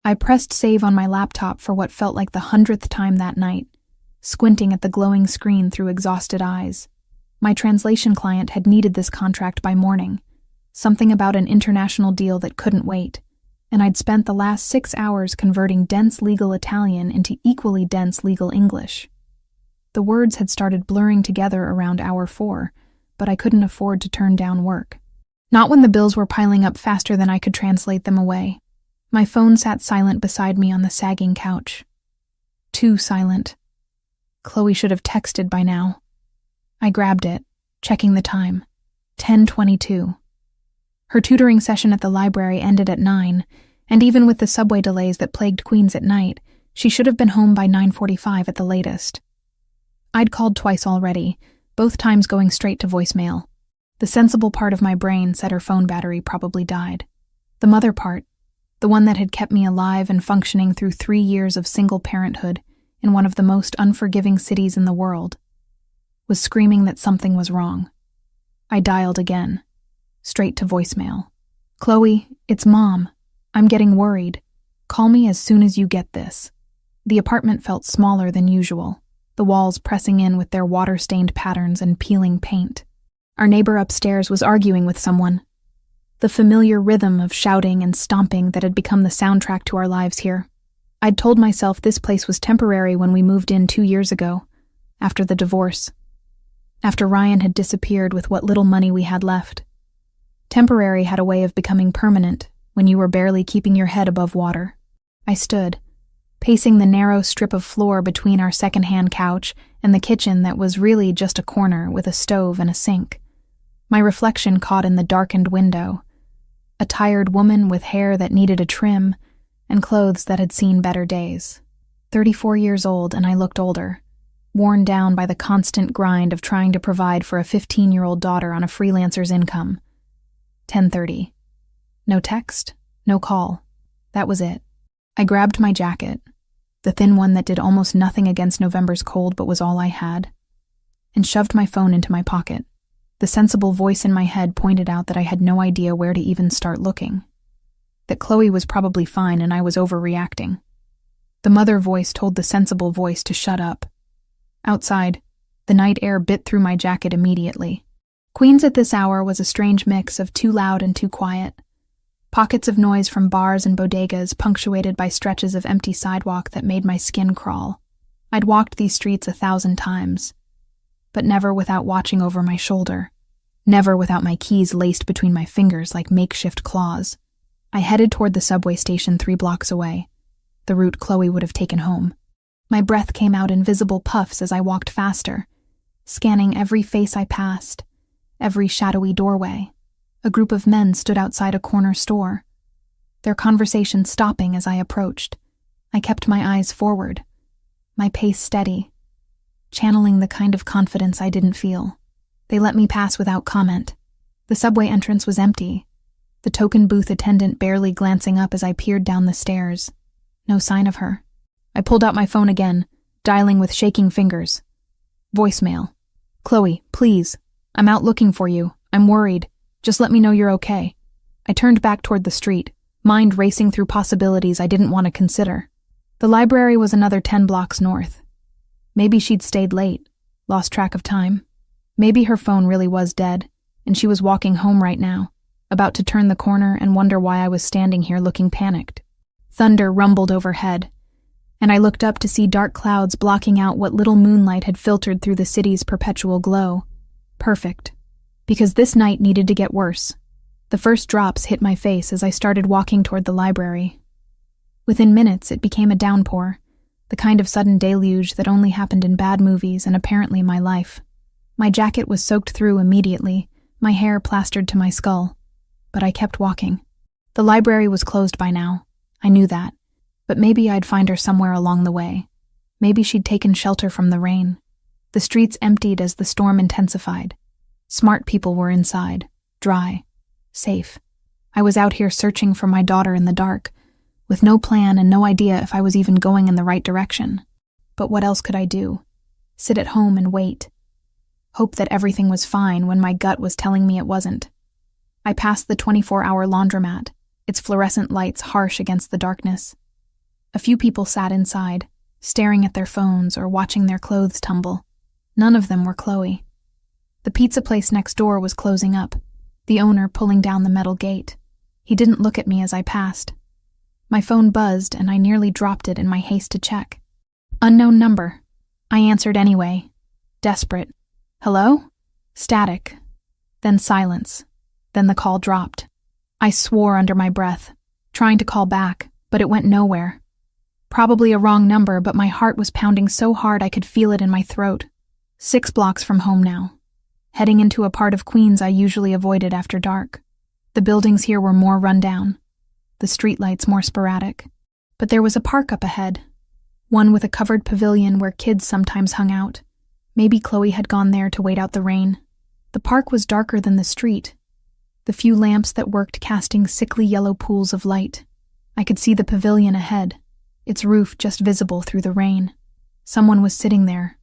I pressed save on my laptop for what felt like the 100th time that night, squinting at the glowing screen through exhausted eyes. My translation client had needed this contract by morning, something about an international deal that couldn't wait, and I'd spent the last 6 hours converting dense legal Italian into equally dense legal English. The words had started blurring together around hour 4, but I couldn't afford to turn down work. Not when the bills were piling up faster than I could translate them away. My phone sat silent beside me on the sagging couch. Too silent. Chloe should have texted by now. I grabbed it, checking the time. 10:22. Her tutoring session at the library ended at 9, and even with the subway delays that plagued Queens at night, she should have been home by 9:45 at the latest. I'd called twice already, both times going straight to voicemail. The sensible part of my brain said her phone battery probably died. The mother part, the one that had kept me alive and functioning through 3 years of single parenthood in one of the most unforgiving cities in the world, was screaming that something was wrong. I dialed again, straight to voicemail. "Chloe, it's Mom. I'm getting worried. Call me as soon as you get this." The apartment felt smaller than usual, the walls pressing in with their water-stained patterns and peeling paint. Our neighbor upstairs was arguing with someone. The familiar rhythm of shouting and stomping that had become the soundtrack to our lives here. I'd told myself this place was temporary when we moved in 2 years ago, after the divorce. After Ryan had disappeared with what little money we had left. Temporary had a way of becoming permanent when you were barely keeping your head above water. I stood, pacing the narrow strip of floor between our second-hand couch and the kitchen that was really just a corner with a stove and a sink. My reflection caught in the darkened window. A tired woman with hair that needed a trim and clothes that had seen better days. 34 years old, and I looked older, worn down by the constant grind of trying to provide for a 15-year-old daughter on a freelancer's income. 10:30. No text, no call. That was it. I grabbed my jacket, the thin one that did almost nothing against November's cold but was all I had, and shoved my phone into my pocket. The sensible voice in my head pointed out that I had no idea where to even start looking. That Chloe was probably fine and I was overreacting. The mother voice told the sensible voice to shut up. Outside, the night air bit through my jacket immediately. Queens at this hour was a strange mix of too loud and too quiet. Pockets of noise from bars and bodegas punctuated by stretches of empty sidewalk that made my skin crawl. I'd walked these streets 1,000 times, but never without watching over my shoulder. Never without my keys laced between my fingers like makeshift claws. I headed toward the subway station 3 blocks away, the route Chloe would have taken home. My breath came out in visible puffs as I walked faster, scanning every face I passed, every shadowy doorway. A group of men stood outside a corner store, their conversation stopping as I approached. I kept my eyes forward, my pace steady, channeling the kind of confidence I didn't feel. They let me pass without comment. The subway entrance was empty, the token booth attendant barely glancing up as I peered down the stairs. No sign of her. I pulled out my phone again, dialing with shaking fingers. Voicemail. "Chloe, please. I'm out looking for you. I'm worried. Just let me know you're okay." I turned back toward the street, mind racing through possibilities I didn't want to consider. The library was another 10 blocks north. Maybe she'd stayed late, lost track of time. Maybe her phone really was dead, and she was walking home right now, about to turn the corner and wonder why I was standing here looking panicked. Thunder rumbled overhead, and I looked up to see dark clouds blocking out what little moonlight had filtered through the city's perpetual glow. Perfect. Because this night needed to get worse. The first drops hit my face as I started walking toward the library. Within minutes, it became a downpour, the kind of sudden deluge that only happened in bad movies and apparently my life. My jacket was soaked through immediately, my hair plastered to my skull. But I kept walking. The library was closed by now. I knew that. But maybe I'd find her somewhere along the way. Maybe she'd taken shelter from the rain. The streets emptied as the storm intensified. Smart people were inside, dry, safe. I was out here searching for my daughter in the dark, with no plan and no idea if I was even going in the right direction. But what else could I do? Sit at home and wait. Hope that everything was fine when my gut was telling me it wasn't. I passed the 24-hour laundromat, its fluorescent lights harsh against the darkness. A few people sat inside, staring at their phones or watching their clothes tumble. None of them were Chloe. The pizza place next door was closing up, the owner pulling down the metal gate. He didn't look at me as I passed. My phone buzzed and I nearly dropped it in my haste to check. Unknown number. I answered anyway, desperate. Hello? Static. Then silence. Then the call dropped. I swore under my breath, trying to call back, but it went nowhere. Probably a wrong number, but my heart was pounding so hard I could feel it in my throat. 6 blocks from home now. Heading into a part of Queens I usually avoided after dark. The buildings here were more run down, the streetlights more sporadic. But there was a park up ahead, one with a covered pavilion where kids sometimes hung out. Maybe Chloe had gone there to wait out the rain. The park was darker than the street, the few lamps that worked casting sickly yellow pools of light. I could see the pavilion ahead, its roof just visible through the rain. Someone was sitting there,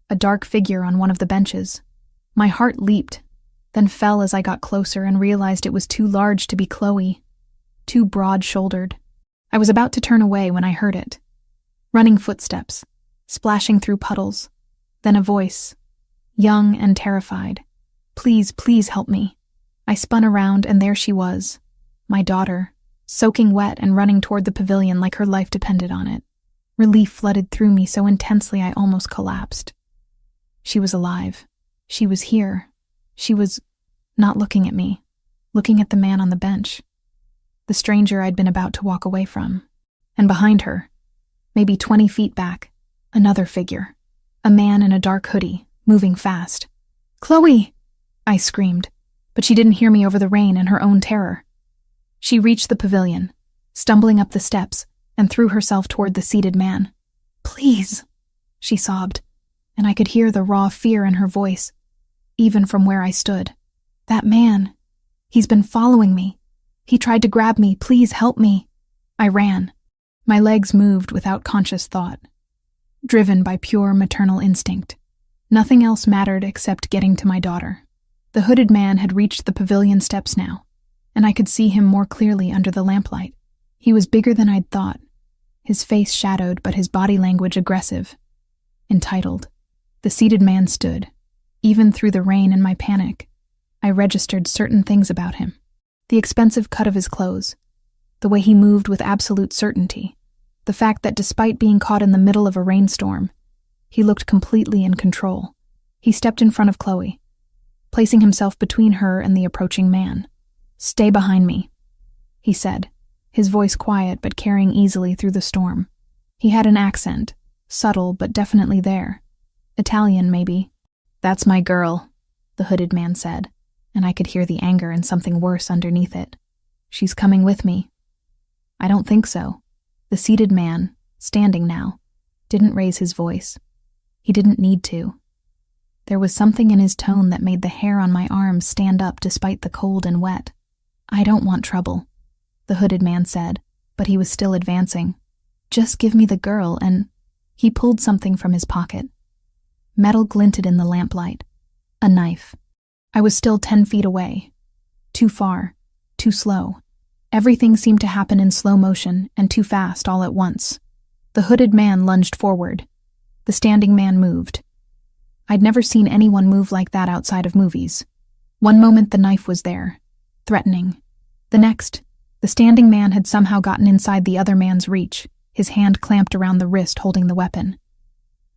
a dark figure on one of the benches. My heart leaped, then fell as I got closer and realized it was too large to be Chloe, too broad-shouldered. I was about to turn away when I heard it. Running footsteps, splashing through puddles, then a voice, young and terrified. Please, please help me. I spun around and there she was, my daughter, soaking wet and running toward the pavilion like her life depended on it. Relief flooded through me so intensely I almost collapsed. She was alive. She was here. She was not looking at me, looking at the man on the bench, the stranger I'd been about to walk away from. And behind her, maybe 20 feet back, another figure, a man in a dark hoodie, moving fast. "Chloe!" I screamed, but she didn't hear me over the rain and her own terror. She reached the pavilion, stumbling up the steps, and threw herself toward the seated man. "Please," she sobbed, and I could hear the raw fear in her voice, even from where I stood. "That man, he's been following me. He tried to grab me. Please help me." I ran. My legs moved without conscious thought, driven by pure maternal instinct. Nothing else mattered except getting to my daughter. The hooded man had reached the pavilion steps now, and I could see him more clearly under the lamplight. He was bigger than I'd thought, his face shadowed but his body language aggressive. Entitled. The seated man stood. Even through the rain and my panic, I registered certain things about him. The expensive cut of his clothes, the way he moved with absolute certainty, the fact that despite being caught in the middle of a rainstorm, he looked completely in control. He stepped in front of Chloe, placing himself between her and the approaching man. "Stay behind me," he said, his voice quiet but carrying easily through the storm. He had an accent, subtle but definitely there. Italian, maybe. "That's my girl," the hooded man said, and I could hear the anger and something worse underneath it. "She's coming with me." "I don't think so." The seated man, standing now, didn't raise his voice. He didn't need to. There was something in his tone that made the hair on my arms stand up despite the cold and wet. "I don't want trouble," the hooded man said, but he was still advancing. "Just give me the girl," and he pulled something from his pocket. Metal glinted in the lamplight. A knife. I was still 10 feet away. Too far. Too slow. Everything seemed to happen in slow motion and too fast all at once. The hooded man lunged forward. The standing man moved. I'd never seen anyone move like that outside of movies. One moment the knife was there, threatening. The next, the standing man had somehow gotten inside the other man's reach, his hand clamped around the wrist holding the weapon.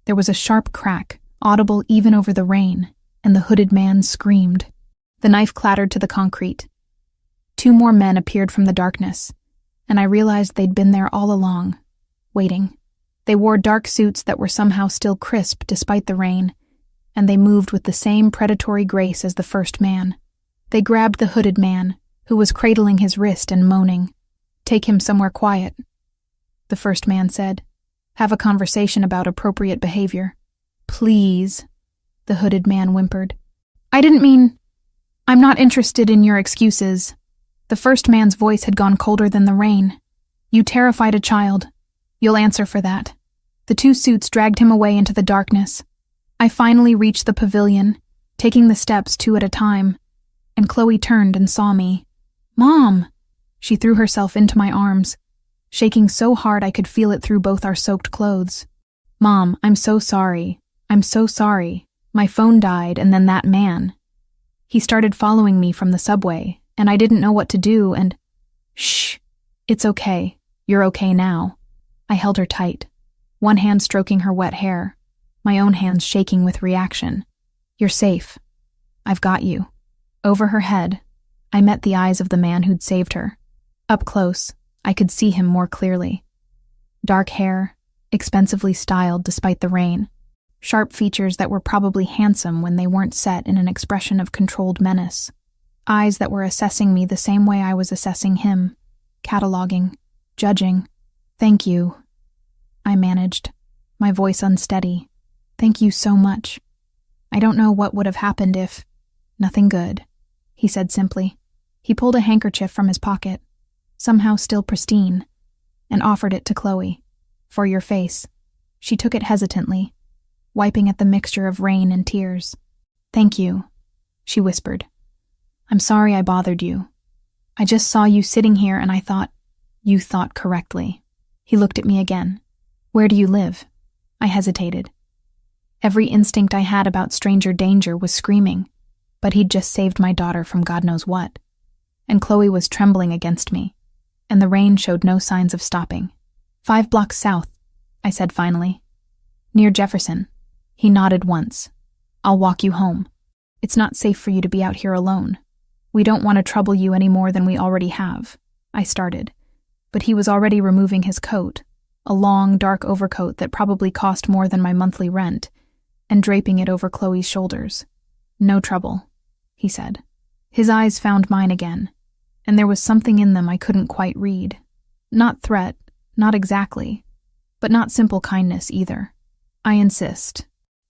There was a sharp crack, audible even over the rain, and the hooded man screamed. The knife clattered to the concrete. 2 more men appeared from the darkness, and I realized they'd been there all along, waiting. They wore dark suits that were somehow still crisp despite the rain, and they moved with the same predatory grace as the first man. They grabbed the hooded man, who was cradling his wrist and moaning. "Take him somewhere quiet," the first man said. "Have a conversation about appropriate behavior." "Please," the hooded man whimpered. "I didn't mean... I'm not interested in your excuses." The first man's voice had gone colder than the rain. "You terrified a child. You'll answer for that." The 2 suits dragged him away into the darkness. I finally reached the pavilion, taking the steps 2 at a time, and Chloe turned and saw me. "Mom!" She threw herself into my arms. shaking so hard I could feel it through both our soaked clothes. "Mom, I'm so sorry. I'm so sorry. My phone died, and then that man. He started following me from the subway, and I didn't know what to do, and—" "Shh. It's okay. You're okay now." I held her tight, one hand stroking her wet hair, my own hands shaking with reaction. "You're safe. I've got you." Over her head, I met the eyes of the man who'd saved her. Up close, I could see him more clearly. Dark hair, expensively styled despite the rain. Sharp features that were probably handsome when they weren't set in an expression of controlled menace. Eyes that were assessing me the same way I was assessing him, cataloging, judging. "Thank you," I managed, my voice unsteady. "Thank you so much. I don't know what would have happened if—" "Nothing good," he said simply. He pulled a handkerchief from his pocket, somehow still pristine, and offered it to Chloe. "For your face." She took it hesitantly, wiping at the mixture of rain and tears. "Thank you," she whispered. "I'm sorry I bothered you. I just saw you sitting here and I thought—" "You thought correctly." He looked at me again. "Where do you live?" I hesitated. Every instinct I had about stranger danger was screaming, but he'd just saved my daughter from God knows what. And Chloe was trembling against me, and the rain showed no signs of stopping. 5 blocks south," I said finally. "Near Jefferson." He nodded once. "I'll walk you home. It's not safe for you to be out here alone. We don't want to trouble you any more than we already have," I started, but he was already removing his coat, a long, dark overcoat that probably cost more than my monthly rent, and draping it over Chloe's shoulders. "No trouble," he said. His eyes found mine again, and there was something in them I couldn't quite read. Not threat, not exactly, but not simple kindness either. "I insist."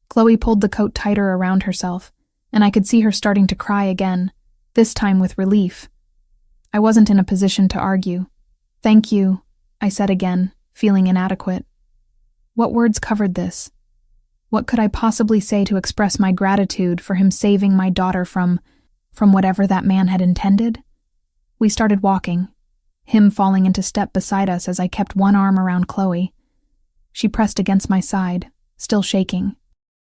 Chloe pulled the coat tighter around herself, and I could see her starting to cry again, this time with relief. I wasn't in a position to argue. "Thank you," I said again, feeling inadequate. What words covered this? What could I possibly say to express my gratitude for him saving my daughter from whatever that man had intended? We started walking, him falling into step beside us as I kept one arm around Chloe. She pressed against my side, still shaking.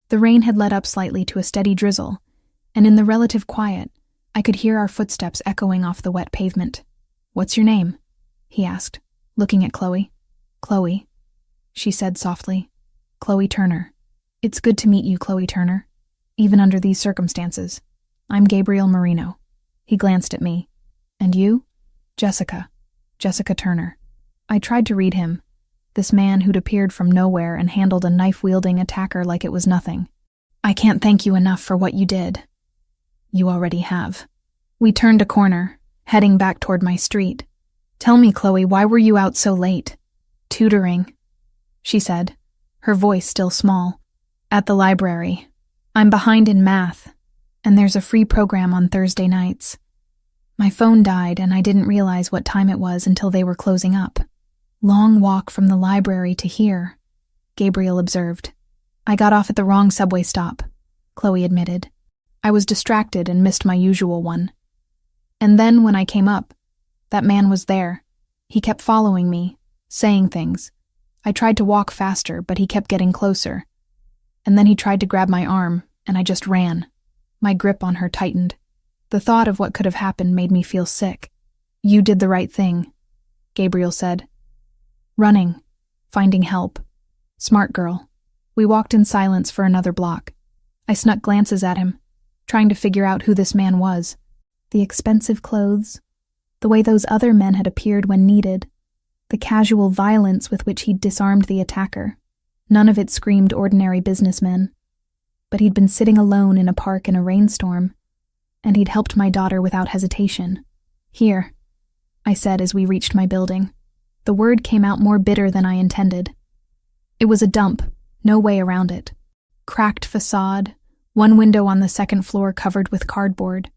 The rain had let up slightly to a steady drizzle, and in the relative quiet, I could hear our footsteps echoing off the wet pavement. "What's your name?" he asked, looking at Chloe. "Chloe," she said softly. "Chloe Turner. It's good to meet you, Chloe Turner, even under these circumstances. I'm Gabriel Marino." He glanced at me. "And you?" "Jessica. Jessica Turner." I tried to read him, this man who'd appeared from nowhere and handled a knife-wielding attacker like it was nothing. "I can't thank you enough for what you did." "You already have." We turned a corner, heading back toward my street. "Tell me, Chloe, why were you out so late?" "Tutoring," she said, her voice still small. "At the library. I'm behind in math, and there's a free program on Thursday nights. My phone died and I didn't realize what time it was until they were closing up." "Long walk from the library to here," Gabriel observed. "I got off at the wrong subway stop," Chloe admitted. "I was distracted and missed my usual one. And then when I came up, that man was there. He kept following me, saying things. I tried to walk faster, but he kept getting closer. And then he tried to grab my arm, and I just ran. My grip on her tightened. The thought of what could have happened made me feel sick. "You did the right thing," Gabriel said. "Running, finding help. Smart girl." We walked in silence for another block. I snuck glances at him, trying to figure out who this man was. The expensive clothes, the way those other men had appeared when needed, the casual violence with which he'd disarmed the attacker. None of it screamed ordinary businessmen. But he'd been sitting alone in a park in a rainstorm, and he'd helped my daughter without hesitation. "Here," I said as we reached my building. The word came out more bitter than I intended. It was a dump, no way around it. Cracked facade, one window on the second floor covered with cardboard,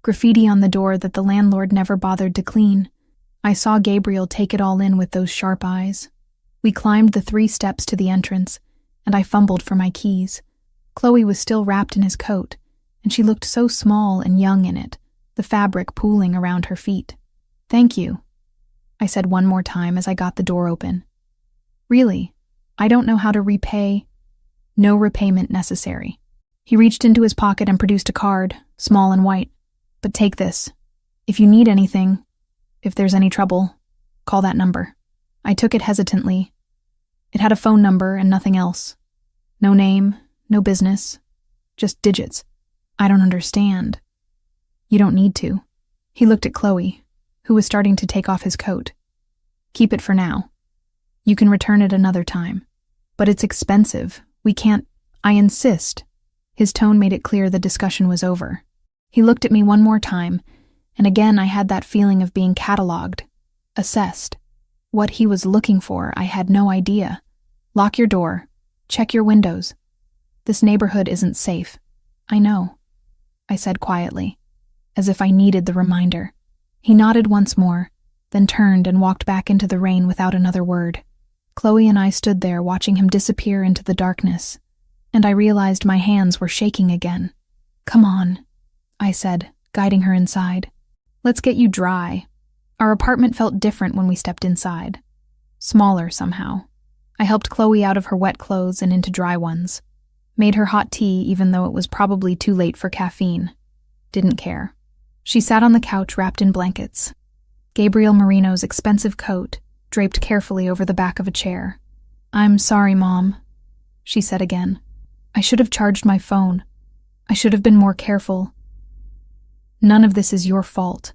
graffiti on the door that the landlord never bothered to clean. I saw Gabriel take it all in with those sharp eyes. We climbed the 3 steps to the entrance, and I fumbled for my keys. Chloe was still wrapped in his coat, and she looked so small and young in it, the fabric pooling around her feet. "Thank you," I said one more time as I got the door open. Really, I don't know how to repay. No repayment necessary. He reached into his pocket and produced a card, small and white. But take this. If you need anything, if there's any trouble, call that number. I took it hesitantly. It had a phone number and nothing else. No name, no business, just digits. I don't understand. You don't need to. He looked at Chloe, who was starting to take off his coat. Keep it for now. You can return it another time. But it's expensive. We can't. I insist. His tone made it clear the discussion was over. He looked at me one more time, and again I had that feeling of being catalogued, assessed. What he was looking for, I had no idea. Lock your door. Check your windows. This neighborhood isn't safe. I know, I said quietly, as if I needed the reminder. He nodded once more, then turned and walked back into the rain without another word. Chloe and I stood there watching him disappear into the darkness, and I realized my hands were shaking again. Come on, I said, guiding her inside. Let's get you dry. Our apartment felt different when we stepped inside. Smaller somehow. I helped Chloe out of her wet clothes and into dry ones. Made her hot tea even though it was probably too late for caffeine. Didn't care. She sat on the couch wrapped in blankets. Gabriel Marino's expensive coat draped carefully over the back of a chair. I'm sorry, Mom, she said again. I should have charged my phone. I should have been more careful. None of this is your fault.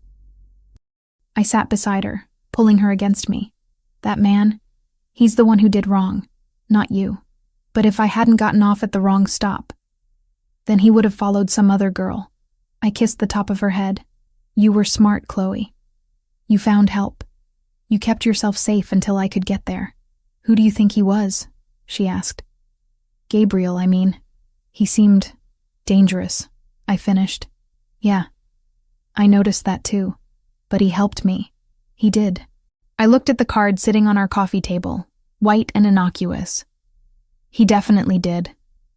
I sat beside her, pulling her against me. That man, he's the one who did wrong, not you. But if I hadn't gotten off at the wrong stop, then he would have followed some other girl. I kissed the top of her head. You were smart, Chloe. You found help. You kept yourself safe until I could get there. Who do you think he was? She asked. Gabriel, I mean. He seemed dangerous, I finished. Yeah, I noticed that too. But he helped me. He did. I looked at the card sitting on our coffee table, white and innocuous. He definitely did.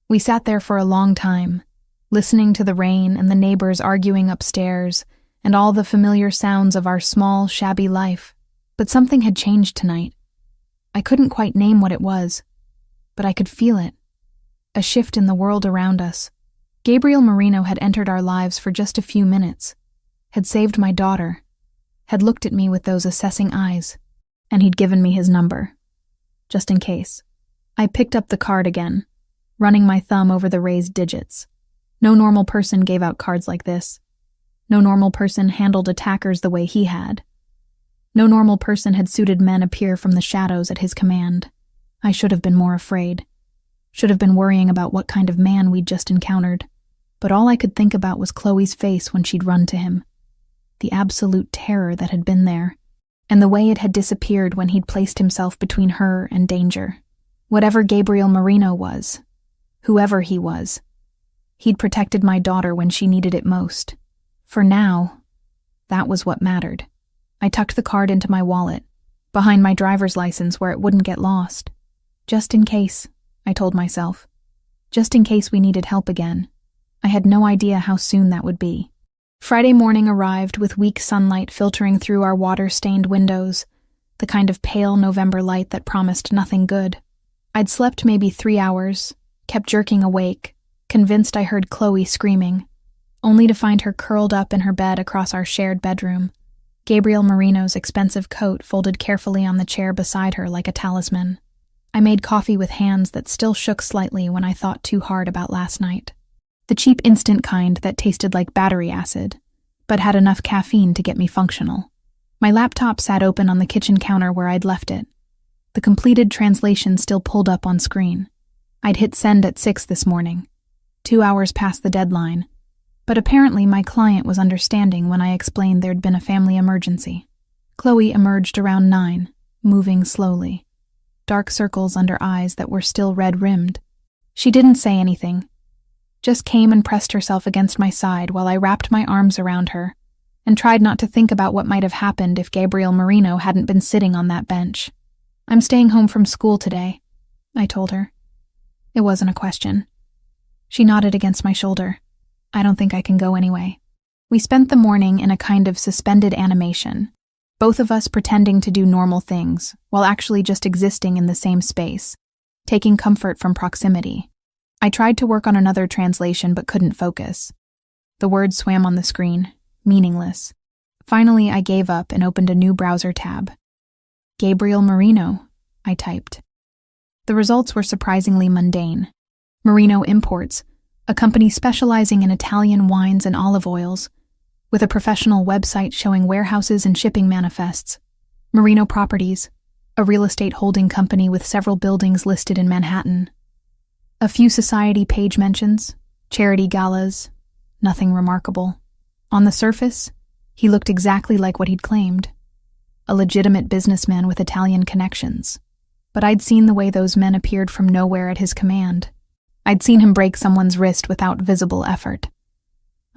We sat there for a long time, listening to the rain and the neighbors arguing upstairs and all the familiar sounds of our small, shabby life. But something had changed tonight. I couldn't quite name what it was, but I could feel it. A shift in the world around us. Gabriel Marino had entered our lives for just a few minutes, had saved my daughter, had looked at me with those assessing eyes, and he'd given me his number, just in case. I picked up the card again, running my thumb over the raised digits. No normal person gave out cards like this. No normal person handled attackers the way he had. No normal person had suited men appear from the shadows at his command. I should have been more afraid. Should have been worrying about what kind of man we'd just encountered. But all I could think about was Chloe's face when she'd run to him. The absolute terror that had been there, and the way it had disappeared when he'd placed himself between her and danger. Whatever Gabriel Marino was, whoever he was, he'd protected my daughter when she needed it most. For now, that was what mattered. I tucked the card into my wallet, behind my driver's license where it wouldn't get lost. Just in case, I told myself. Just in case we needed help again. I had no idea how soon that would be. Friday morning arrived with weak sunlight filtering through our water-stained windows, the kind of pale November light that promised nothing good. I'd slept maybe 3 hours, kept jerking awake, convinced I heard Chloe screaming, only to find her curled up in her bed across our shared bedroom. Gabriel Marino's expensive coat folded carefully on the chair beside her like a talisman. I made coffee with hands that still shook slightly when I thought too hard about last night. The cheap instant kind that tasted like battery acid, but had enough caffeine to get me functional. My laptop sat open on the kitchen counter where I'd left it. The completed translation still pulled up on screen. I'd hit send at 6 this morning, 2 hours past the deadline, but apparently my client was understanding when I explained there'd been a family emergency. Chloe emerged around 9, moving slowly, dark circles under eyes that were still red-rimmed. She didn't say anything, just came and pressed herself against my side while I wrapped my arms around her and tried not to think about what might have happened if Gabriel Marino hadn't been sitting on that bench. I'm staying home from school today, I told her. It wasn't a question. She nodded against my shoulder. I don't think I can go anyway. We spent the morning in a kind of suspended animation, both of us pretending to do normal things while actually just existing in the same space, taking comfort from proximity. I tried to work on another translation but couldn't focus. The words swam on the screen, meaningless. Finally, I gave up and opened a new browser tab. Gabriel Marino, I typed. The results were surprisingly mundane. Marino Imports, a company specializing in Italian wines and olive oils, with a professional website showing warehouses and shipping manifests. Marino Properties, a real estate holding company with several buildings listed in Manhattan. A few society page mentions, charity galas, nothing remarkable. On the surface, he looked exactly like what he'd claimed, a legitimate businessman with Italian connections. But I'd seen the way those men appeared from nowhere at his command. I'd seen him break someone's wrist without visible effort.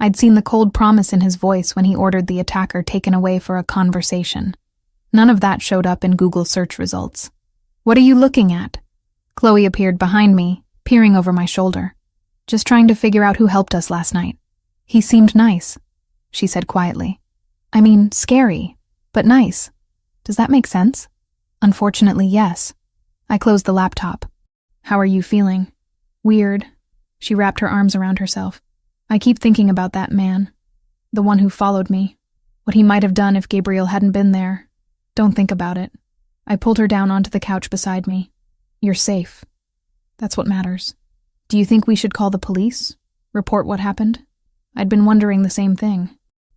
I'd seen the cold promise in his voice when he ordered the attacker taken away for a conversation. None of that showed up in Google search results. "What are you looking at?" Chloe appeared behind me, peering over my shoulder. "Just trying to figure out who helped us last night. He seemed nice," she said quietly. "I mean, scary, but nice. Does that make sense?" "Unfortunately, yes." I closed the laptop. "How are you feeling?" "Weird." She wrapped her arms around herself. "I keep thinking about that man. The one who followed me. What he might have done if Gabriel hadn't been there. Don't think about it." I pulled her down onto the couch beside me. "You're safe. That's what matters. Do you think we should call the police? Report what happened?" I'd been wondering the same thing.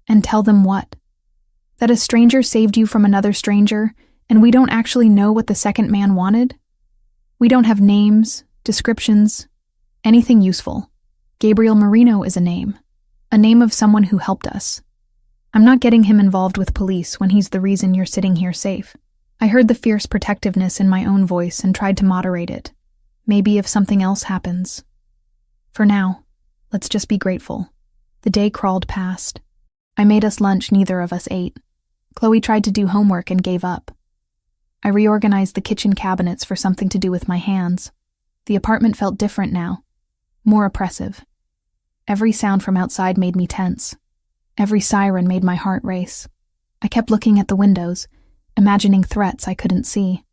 "And tell them what? That a stranger saved you from another stranger, and we don't actually know what the second man wanted? We don't have names, descriptions, anything useful. Gabriel Marino is a name of someone who helped us. I'm not getting him involved with police when he's the reason you're sitting here safe." I heard the fierce protectiveness in my own voice and tried to moderate it. Maybe if something else happens. For now, let's just be grateful. The day crawled past. I made us lunch neither of us ate. Chloe tried to do homework and gave up. I reorganized the kitchen cabinets for something to do with my hands. The apartment felt different now, more oppressive. Every sound from outside made me tense. Every siren made my heart race. I kept looking at the windows, imagining threats I couldn't see.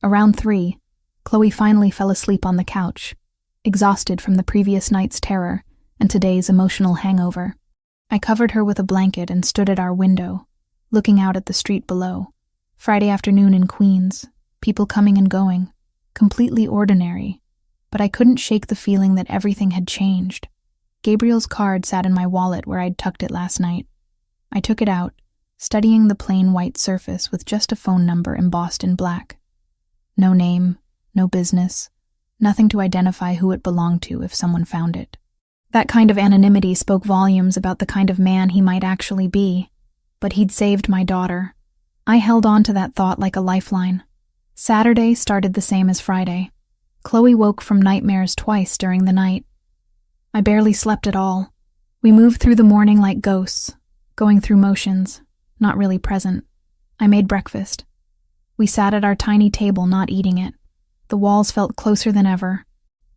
Around 3, Chloe finally fell asleep on the couch, exhausted from the previous night's terror and today's emotional hangover. I covered her with a blanket and stood at our window, looking out at the street below. Friday afternoon in Queens, people coming and going, completely ordinary, but I couldn't shake the feeling that everything had changed. Gabriel's card sat in my wallet where I'd tucked it last night. I took it out, studying the plain white surface with just a phone number embossed in black. No name, no business, nothing to identify who it belonged to if someone found it. That kind of anonymity spoke volumes about the kind of man he might actually be, but he'd saved my daughter. I held on to that thought like a lifeline. Saturday started the same as Friday. Chloe woke from nightmares twice during the night. I barely slept at all. We moved through the morning like ghosts, going through motions, not really present. I made breakfast. We sat at our tiny table, not eating it. The walls felt closer than ever.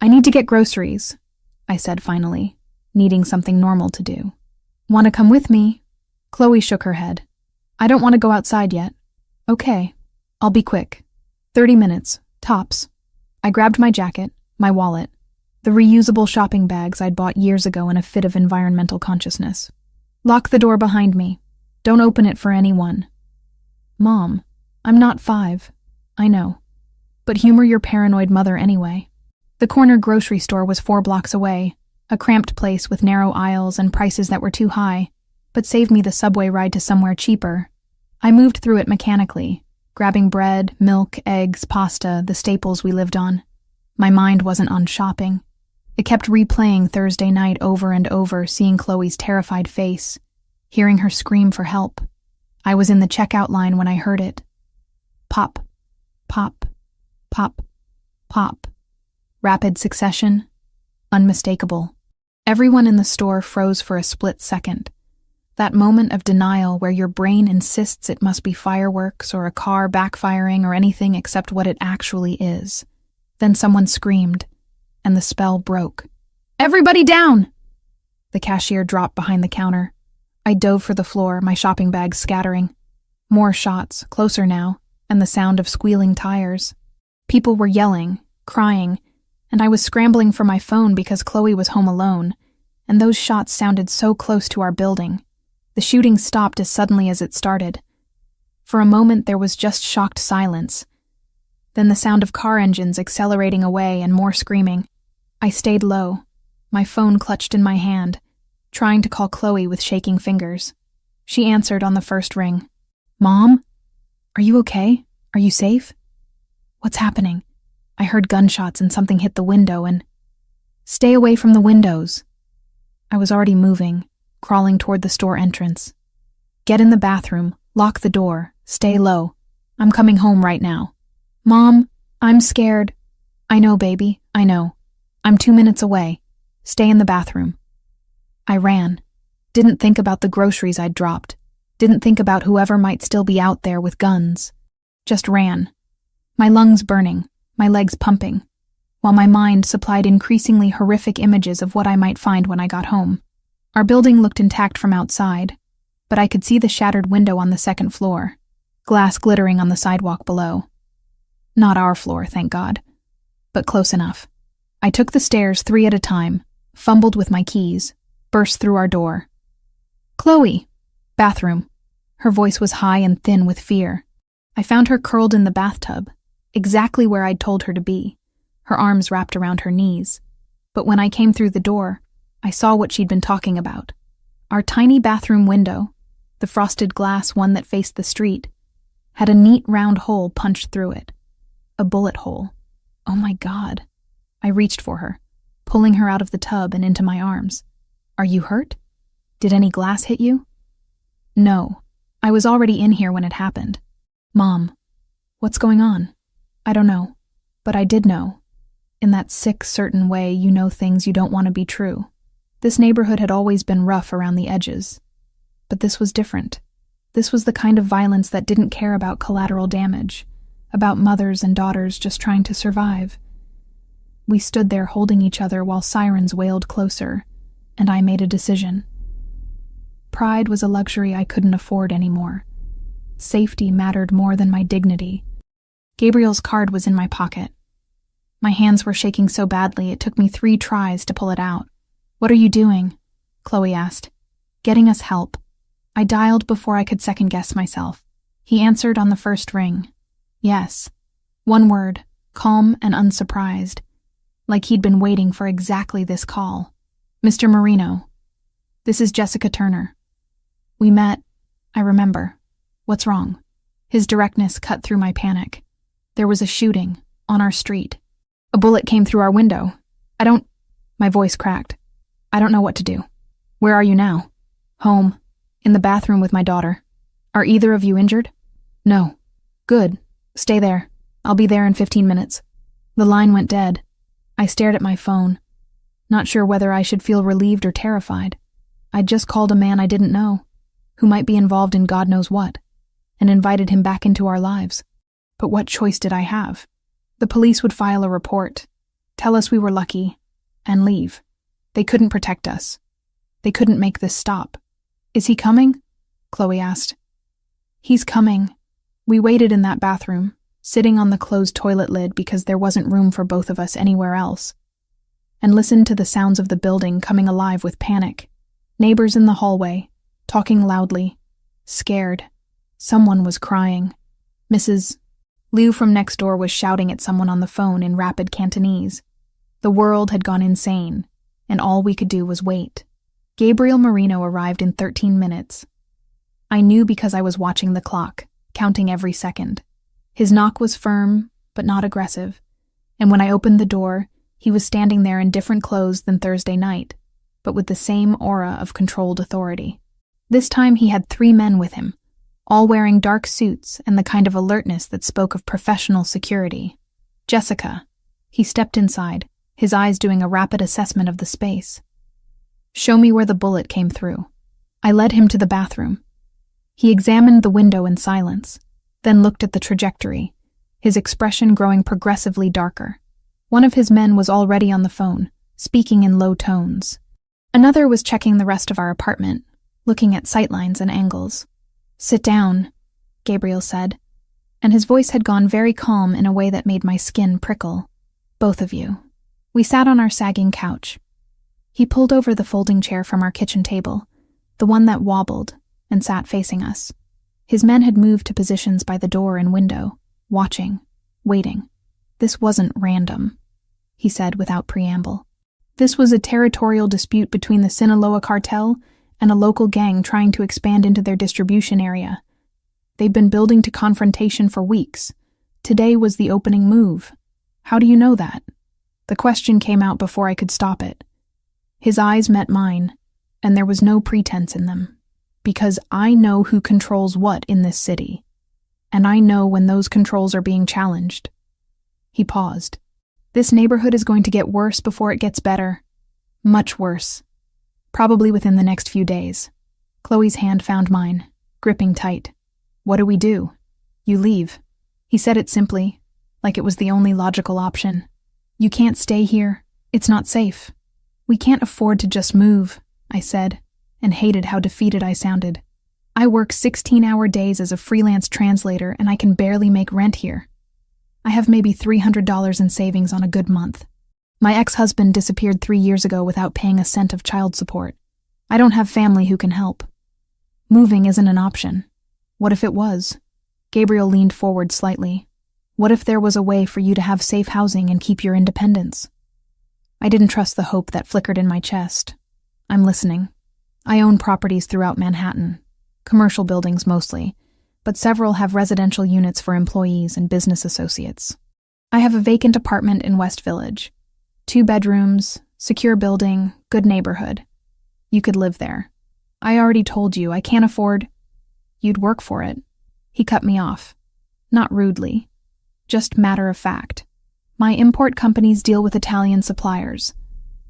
"I need to get groceries," I said finally, needing something normal to do. "Want to come with me?" Chloe shook her head. "I don't want to go outside yet." "Okay, I'll be quick. 30 minutes, tops." I grabbed my jacket, my wallet, the reusable shopping bags I'd bought years ago in a fit of environmental consciousness. "Lock the door behind me. Don't open it for anyone." "Mom, I'm not 5. I know. But humor your paranoid mother anyway." The corner grocery store was 4 blocks away, a cramped place with narrow aisles and prices that were too high, but saved me the subway ride to somewhere cheaper. I moved through it mechanically, grabbing bread, milk, eggs, pasta, the staples we lived on. My mind wasn't on shopping. It kept replaying Thursday night over and over, seeing Chloe's terrified face, hearing her scream for help. I was in the checkout line when I heard it. Pop, pop, pop, pop. Rapid succession, unmistakable. Everyone in the store froze for a split second. That moment of denial where your brain insists it must be fireworks or a car backfiring or anything except what it actually is. Then someone screamed, and the spell broke. "Everybody down!" The cashier dropped behind the counter. I dove for the floor, my shopping bags scattering. More shots, closer now, and the sound of squealing tires. People were yelling, crying, and I was scrambling for my phone because Chloe was home alone, and those shots sounded so close to our building. The shooting stopped as suddenly as it started. For a moment there was just shocked silence. Then the sound of car engines accelerating away and more screaming. I stayed low, my phone clutched in my hand, trying to call Chloe with shaking fingers. She answered on the first ring. "Mom? Are you okay? Are you safe?" "What's happening?" I heard gunshots and something hit the window and... "Stay away from the windows." I was already moving, crawling toward the store entrance. "Get in the bathroom, lock the door, stay low. I'm coming home right now." "Mom, I'm scared." "I know, baby, I know. I'm 2 minutes away. Stay in the bathroom." I ran. Didn't think about the groceries I'd dropped. Didn't think about whoever might still be out there with guns. Just ran. My lungs burning, my legs pumping, while my mind supplied increasingly horrific images of what I might find when I got home. Our building looked intact from outside, but I could see the shattered window on the second floor, glass glittering on the sidewalk below. Not our floor, thank God, but close enough. I took the stairs 3 at a time, fumbled with my keys, burst through our door. "Chloe!" Bathroom. Her voice was high and thin with fear. I found her curled in the bathtub, exactly where I'd told her to be, her arms wrapped around her knees. But when I came through the door, I saw what she'd been talking about. Our tiny bathroom window, the frosted glass one that faced the street, had a neat round hole punched through it. A bullet hole. Oh my God. I reached for her, pulling her out of the tub and into my arms. "Are you hurt? Did any glass hit you?" "No. I was already in here when it happened." "Mom, what's going on?" "I don't know. But I did know. In that sick, certain way, you know things you don't want to be true. This neighborhood had always been rough around the edges. But this was different. This was the kind of violence that didn't care about collateral damage, about mothers and daughters just trying to survive." We stood there holding each other while sirens wailed closer, and I made a decision. Pride was a luxury I couldn't afford anymore. Safety mattered more than my dignity. Gabriel's card was in my pocket. My hands were shaking so badly it took me 3 tries to pull it out. "What are you doing?" Chloe asked. "Getting us help." I dialed before I could second-guess myself. He answered on the first ring. Yes. One word, calm and unsurprised, like he'd been waiting for exactly this call. "Mr. Marino, this is Jessica Turner. We met, I remember. What's wrong?" His directness cut through my panic. "There was a shooting, on our street. A bullet came through our window. My voice cracked. "I don't know what to do." "Where are you now?" "Home. In the bathroom with my daughter." "Are either of you injured?" "No." "Good. Stay there. I'll be there in 15 minutes. The line went dead. I stared at my phone, not sure whether I should feel relieved or terrified. I'd just called a man I didn't know, who might be involved in God knows what, and invited him back into our lives. But what choice did I have? The police would file a report, tell us we were lucky, and leave. They couldn't protect us. They couldn't make this stop. "Is he coming?" Chloe asked. "He's coming." We waited in that bathroom, sitting on the closed toilet lid because there wasn't room for both of us anywhere else, and listened to the sounds of the building coming alive with panic. Neighbors in the hallway, talking loudly, scared. Someone was crying. Mrs. Liu from next door was shouting at someone on the phone in rapid Cantonese. The world had gone insane, and all we could do was wait. Gabriel Marino arrived in 13 minutes. I knew because I was watching the clock, counting every second. His knock was firm, but not aggressive, and when I opened the door, he was standing there in different clothes than Thursday night, but with the same aura of controlled authority. This time he had 3 men with him, all wearing dark suits and the kind of alertness that spoke of professional security. "Jessica." He stepped inside, his eyes doing a rapid assessment of the space. "Show me where the bullet came through." I led him to the bathroom. He examined the window in silence, then looked at the trajectory, his expression growing progressively darker. One of his men was already on the phone, speaking in low tones. Another was checking the rest of our apartment, looking at sightlines and angles. "Sit down." Gabriel said, and his voice had gone very calm in a way that made my skin prickle. Both of you. We sat on our sagging couch. He pulled over the folding chair from our kitchen table, the one that wobbled, and sat facing us. His men had moved to positions by the door and window, watching, waiting. This wasn't random, he said without preamble. This was a territorial dispute between the Sinaloa cartel and a local gang trying to expand into their distribution area. They'd been building to confrontation for weeks. Today was the opening move. How do you know that? The question came out before I could stop it. His eyes met mine, and there was no pretense in them. Because I know who controls what in this city, and I know when those controls are being challenged. He paused. This neighborhood is going to get worse before it gets better. Much worse. Probably within the next few days. Chloe's hand found mine, gripping tight. What do we do? You leave. He said it simply, like it was the only logical option. You can't stay here. It's not safe. We can't afford to just move, I said, and hated how defeated I sounded. I work 16-hour days as a freelance translator and I can barely make rent here. I have maybe $300 in savings on a good month. My ex-husband disappeared 3 years ago without paying a cent of child support. I don't have family who can help. Moving isn't an option. What if it was? Gabriel leaned forward slightly. What if there was a way for you to have safe housing and keep your independence? I didn't trust the hope that flickered in my chest. I'm listening. I own properties throughout Manhattan, commercial buildings mostly, but several have residential units for employees and business associates. I have a vacant apartment in West Village. 2 bedrooms, secure building, good neighborhood. You could live there. I already told you I can't afford. You'd work for it. He cut me off. Not rudely. Just matter of fact. My import companies deal with Italian suppliers.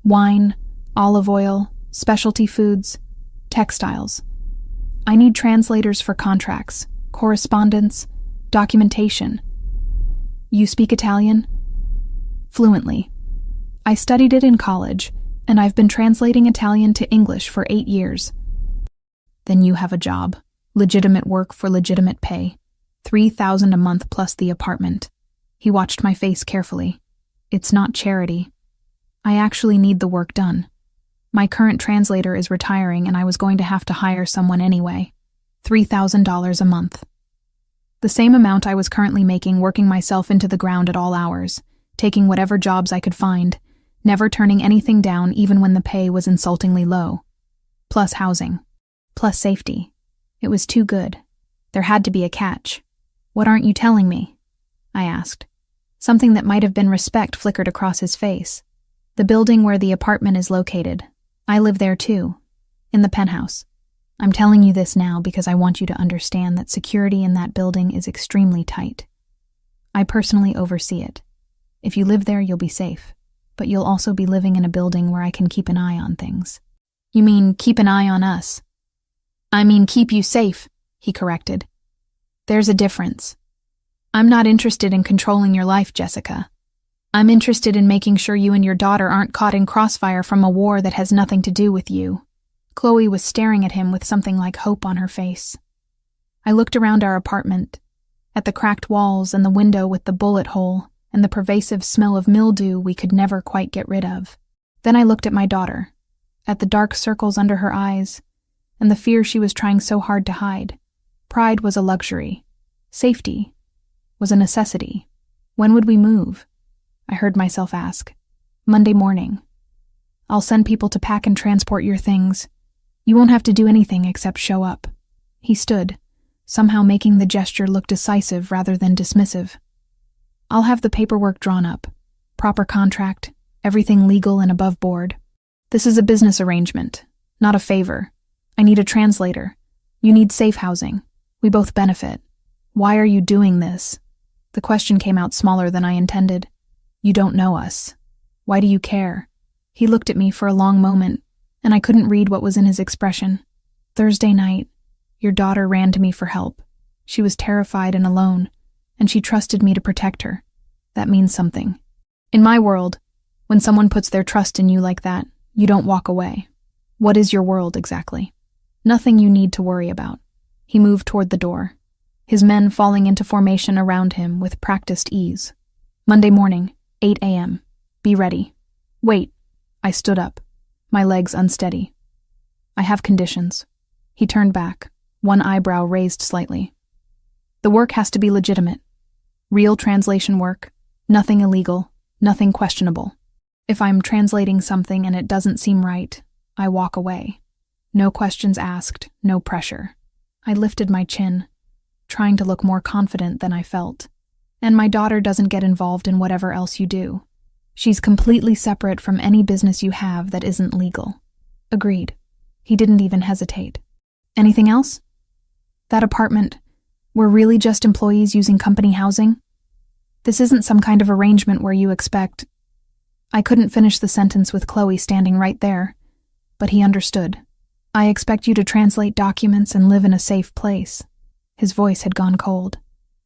Wine, olive oil, specialty foods, textiles. I need translators for contracts, correspondence, documentation. You speak Italian? Fluently. I studied it in college, and I've been translating Italian to English for 8 years. Then you have a job. Legitimate work for legitimate pay. $3,000 a month plus the apartment. He watched my face carefully. It's not charity. I actually need the work done. My current translator is retiring and I was going to have to hire someone anyway. $3,000 a month. The same amount I was currently making working myself into the ground at all hours, taking whatever jobs I could find, never turning anything down even when the pay was insultingly low. Plus housing. Plus safety. It was too good. There had to be a catch. What aren't you telling me? I asked. Something that might have been respect flickered across his face. The building where the apartment is located. I live there too, in the penthouse. I'm telling you this now because I want you to understand that security in that building is extremely tight. I personally oversee it. If you live there, you'll be safe, but you'll also be living in a building where I can keep an eye on things. You mean keep an eye on us? I mean keep you safe, he corrected. There's a difference. I'm not interested in controlling your life, Jessica. I'm interested in making sure you and your daughter aren't caught in crossfire from a war that has nothing to do with you. Chloe was staring at him with something like hope on her face. I looked around our apartment, at the cracked walls and the window with the bullet hole and the pervasive smell of mildew we could never quite get rid of. Then I looked at my daughter, at the dark circles under her eyes, and the fear she was trying so hard to hide. Pride was a luxury. Safety was a necessity. When would we move? I heard myself ask. Monday morning. I'll send people to pack and transport your things. You won't have to do anything except show up. He stood, somehow making the gesture look decisive rather than dismissive. I'll have the paperwork drawn up. Proper contract, everything legal and above board. This is a business arrangement, not a favor. I need a translator. You need safe housing. We both benefit. Why are you doing this? The question came out smaller than I intended. You don't know us. Why do you care? He looked at me for a long moment, and I couldn't read what was in his expression. Thursday night, your daughter ran to me for help. She was terrified and alone, and she trusted me to protect her. That means something. In my world, when someone puts their trust in you like that, you don't walk away. What is your world exactly? Nothing you need to worry about. He moved toward the door. his men falling into formation around him with practiced ease. Monday morning, 8 a.m. Be ready. Wait. I stood up, my legs unsteady. I have conditions. He turned back, one eyebrow raised slightly. The work has to be legitimate. Real translation work, nothing illegal, nothing questionable. If I'm translating something and it doesn't seem right, I walk away. No questions asked, no pressure. I lifted my chin, trying to look more confident than I felt. And my daughter doesn't get involved in whatever else you do. She's completely separate from any business you have that isn't legal. Agreed. He didn't even hesitate. Anything else? That apartment, we're really just employees using company housing? This isn't some kind of arrangement where you expect... I couldn't finish the sentence with Chloe standing right there, but he understood. I expect you to translate documents and live in a safe place. His voice had gone cold.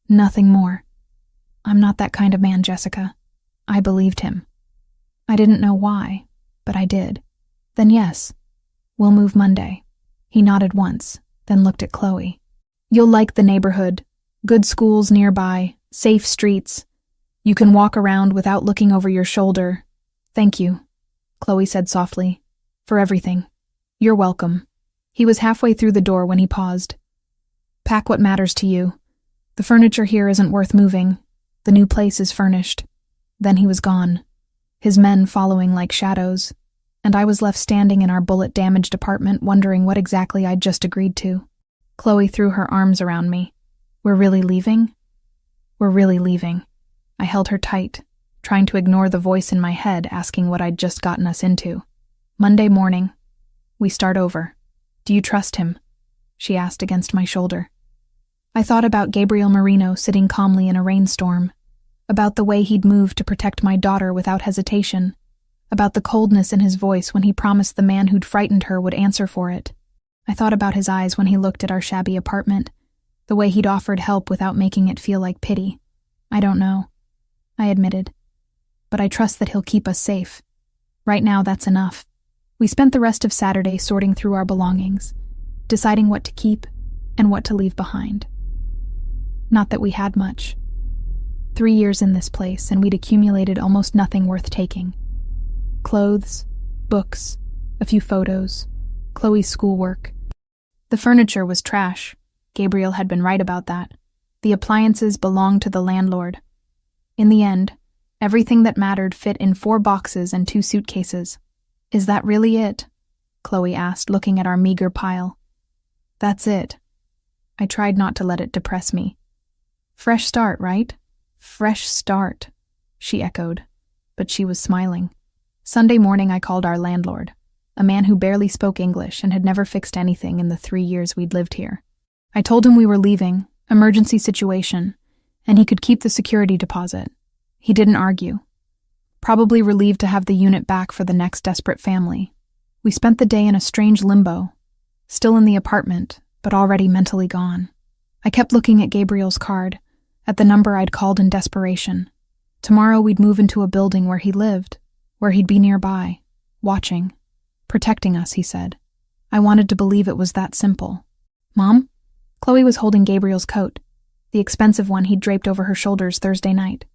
Nothing more. I'm not that kind of man, Jessica. I believed him. I didn't know why, but I did. Then yes, we'll move Monday. He nodded once, then looked at Chloe. You'll like the neighborhood. Good schools nearby, safe streets. You can walk around without looking over your shoulder. Thank you, Chloe said softly, for everything. You're welcome. He was halfway through the door when he paused. Pack what matters to you. The furniture here isn't worth moving. The new place is furnished. Then he was gone, his men following like shadows, and I was left standing in our bullet-damaged apartment wondering what exactly I'd just agreed to. Chloe threw her arms around me. We're really leaving? We're really leaving. I held her tight, trying to ignore the voice in my head asking what I'd just gotten us into. Monday morning. We start over. Do you trust him? She asked against my shoulder. I thought about Gabriel Marino sitting calmly in a rainstorm, about the way he'd moved to protect my daughter without hesitation, about the coldness in his voice when he promised the man who'd frightened her would answer for it. I thought about his eyes when he looked at our shabby apartment, the way he'd offered help without making it feel like pity. I don't know, I admitted, but I trust that he'll keep us safe. Right now, that's enough. We spent the rest of Saturday sorting through our belongings, deciding what to keep and what to leave behind. Not that we had much. 3 years in this place, and we'd accumulated almost nothing worth taking. Clothes, books, a few photos, Chloe's schoolwork. The furniture was trash. Gabriel had been right about that. The appliances belonged to the landlord. In the end, everything that mattered fit in 4 boxes and 2 suitcases. Is that really it? Chloe asked, looking at our meager pile. That's it. I tried not to let it depress me. Fresh start, right? Fresh start, she echoed, but she was smiling. Sunday morning I called our landlord, a man who barely spoke English and had never fixed anything in the 3 years we'd lived here. I told him we were leaving, emergency situation, and he could keep the security deposit. He didn't argue. Probably relieved to have the unit back for the next desperate family. We spent the day in a strange limbo, still in the apartment, but already mentally gone. I kept looking at Gabriel's card, at the number I'd called in desperation. Tomorrow we'd move into a building where he lived, where he'd be nearby, watching, protecting us, he said. I wanted to believe it was that simple. Mom? Chloe was holding Gabriel's coat, the expensive one he'd draped over her shoulders Thursday night.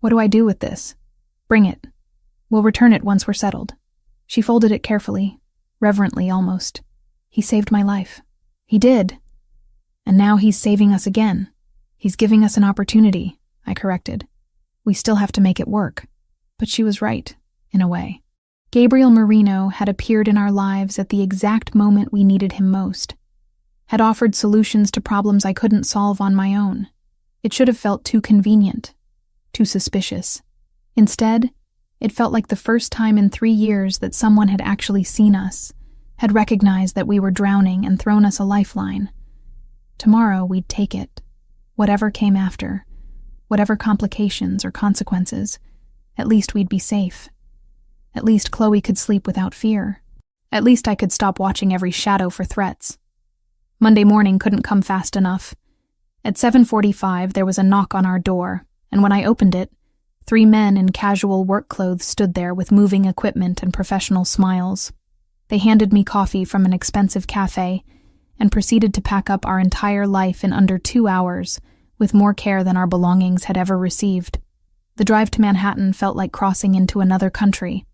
What do I do with this? Bring it. We'll return it once we're settled. She folded it carefully, reverently almost. He saved my life. He did. And now he's saving us again. He's giving us an opportunity, I corrected. We still have to make it work. But she was right, in a way. Gabriel Marino had appeared in our lives at the exact moment we needed him most, had offered solutions to problems I couldn't solve on my own. It should have felt too convenient, too suspicious. Instead, it felt like the first time in 3 years that someone had actually seen us, had recognized that we were drowning and thrown us a lifeline. Tomorrow we'd take it. Whatever came after, whatever complications or consequences, at least we'd be safe. At least Chloe could sleep without fear. At least I could stop watching every shadow for threats. Monday morning couldn't come fast enough. At 7:45 there was a knock on our door, and when I opened it, 3 men in casual work clothes stood there with moving equipment and professional smiles. They handed me coffee from an expensive cafe and proceeded to pack up our entire life in under 2 hours, with more care than our belongings had ever received. The drive to Manhattan felt like crossing into another country.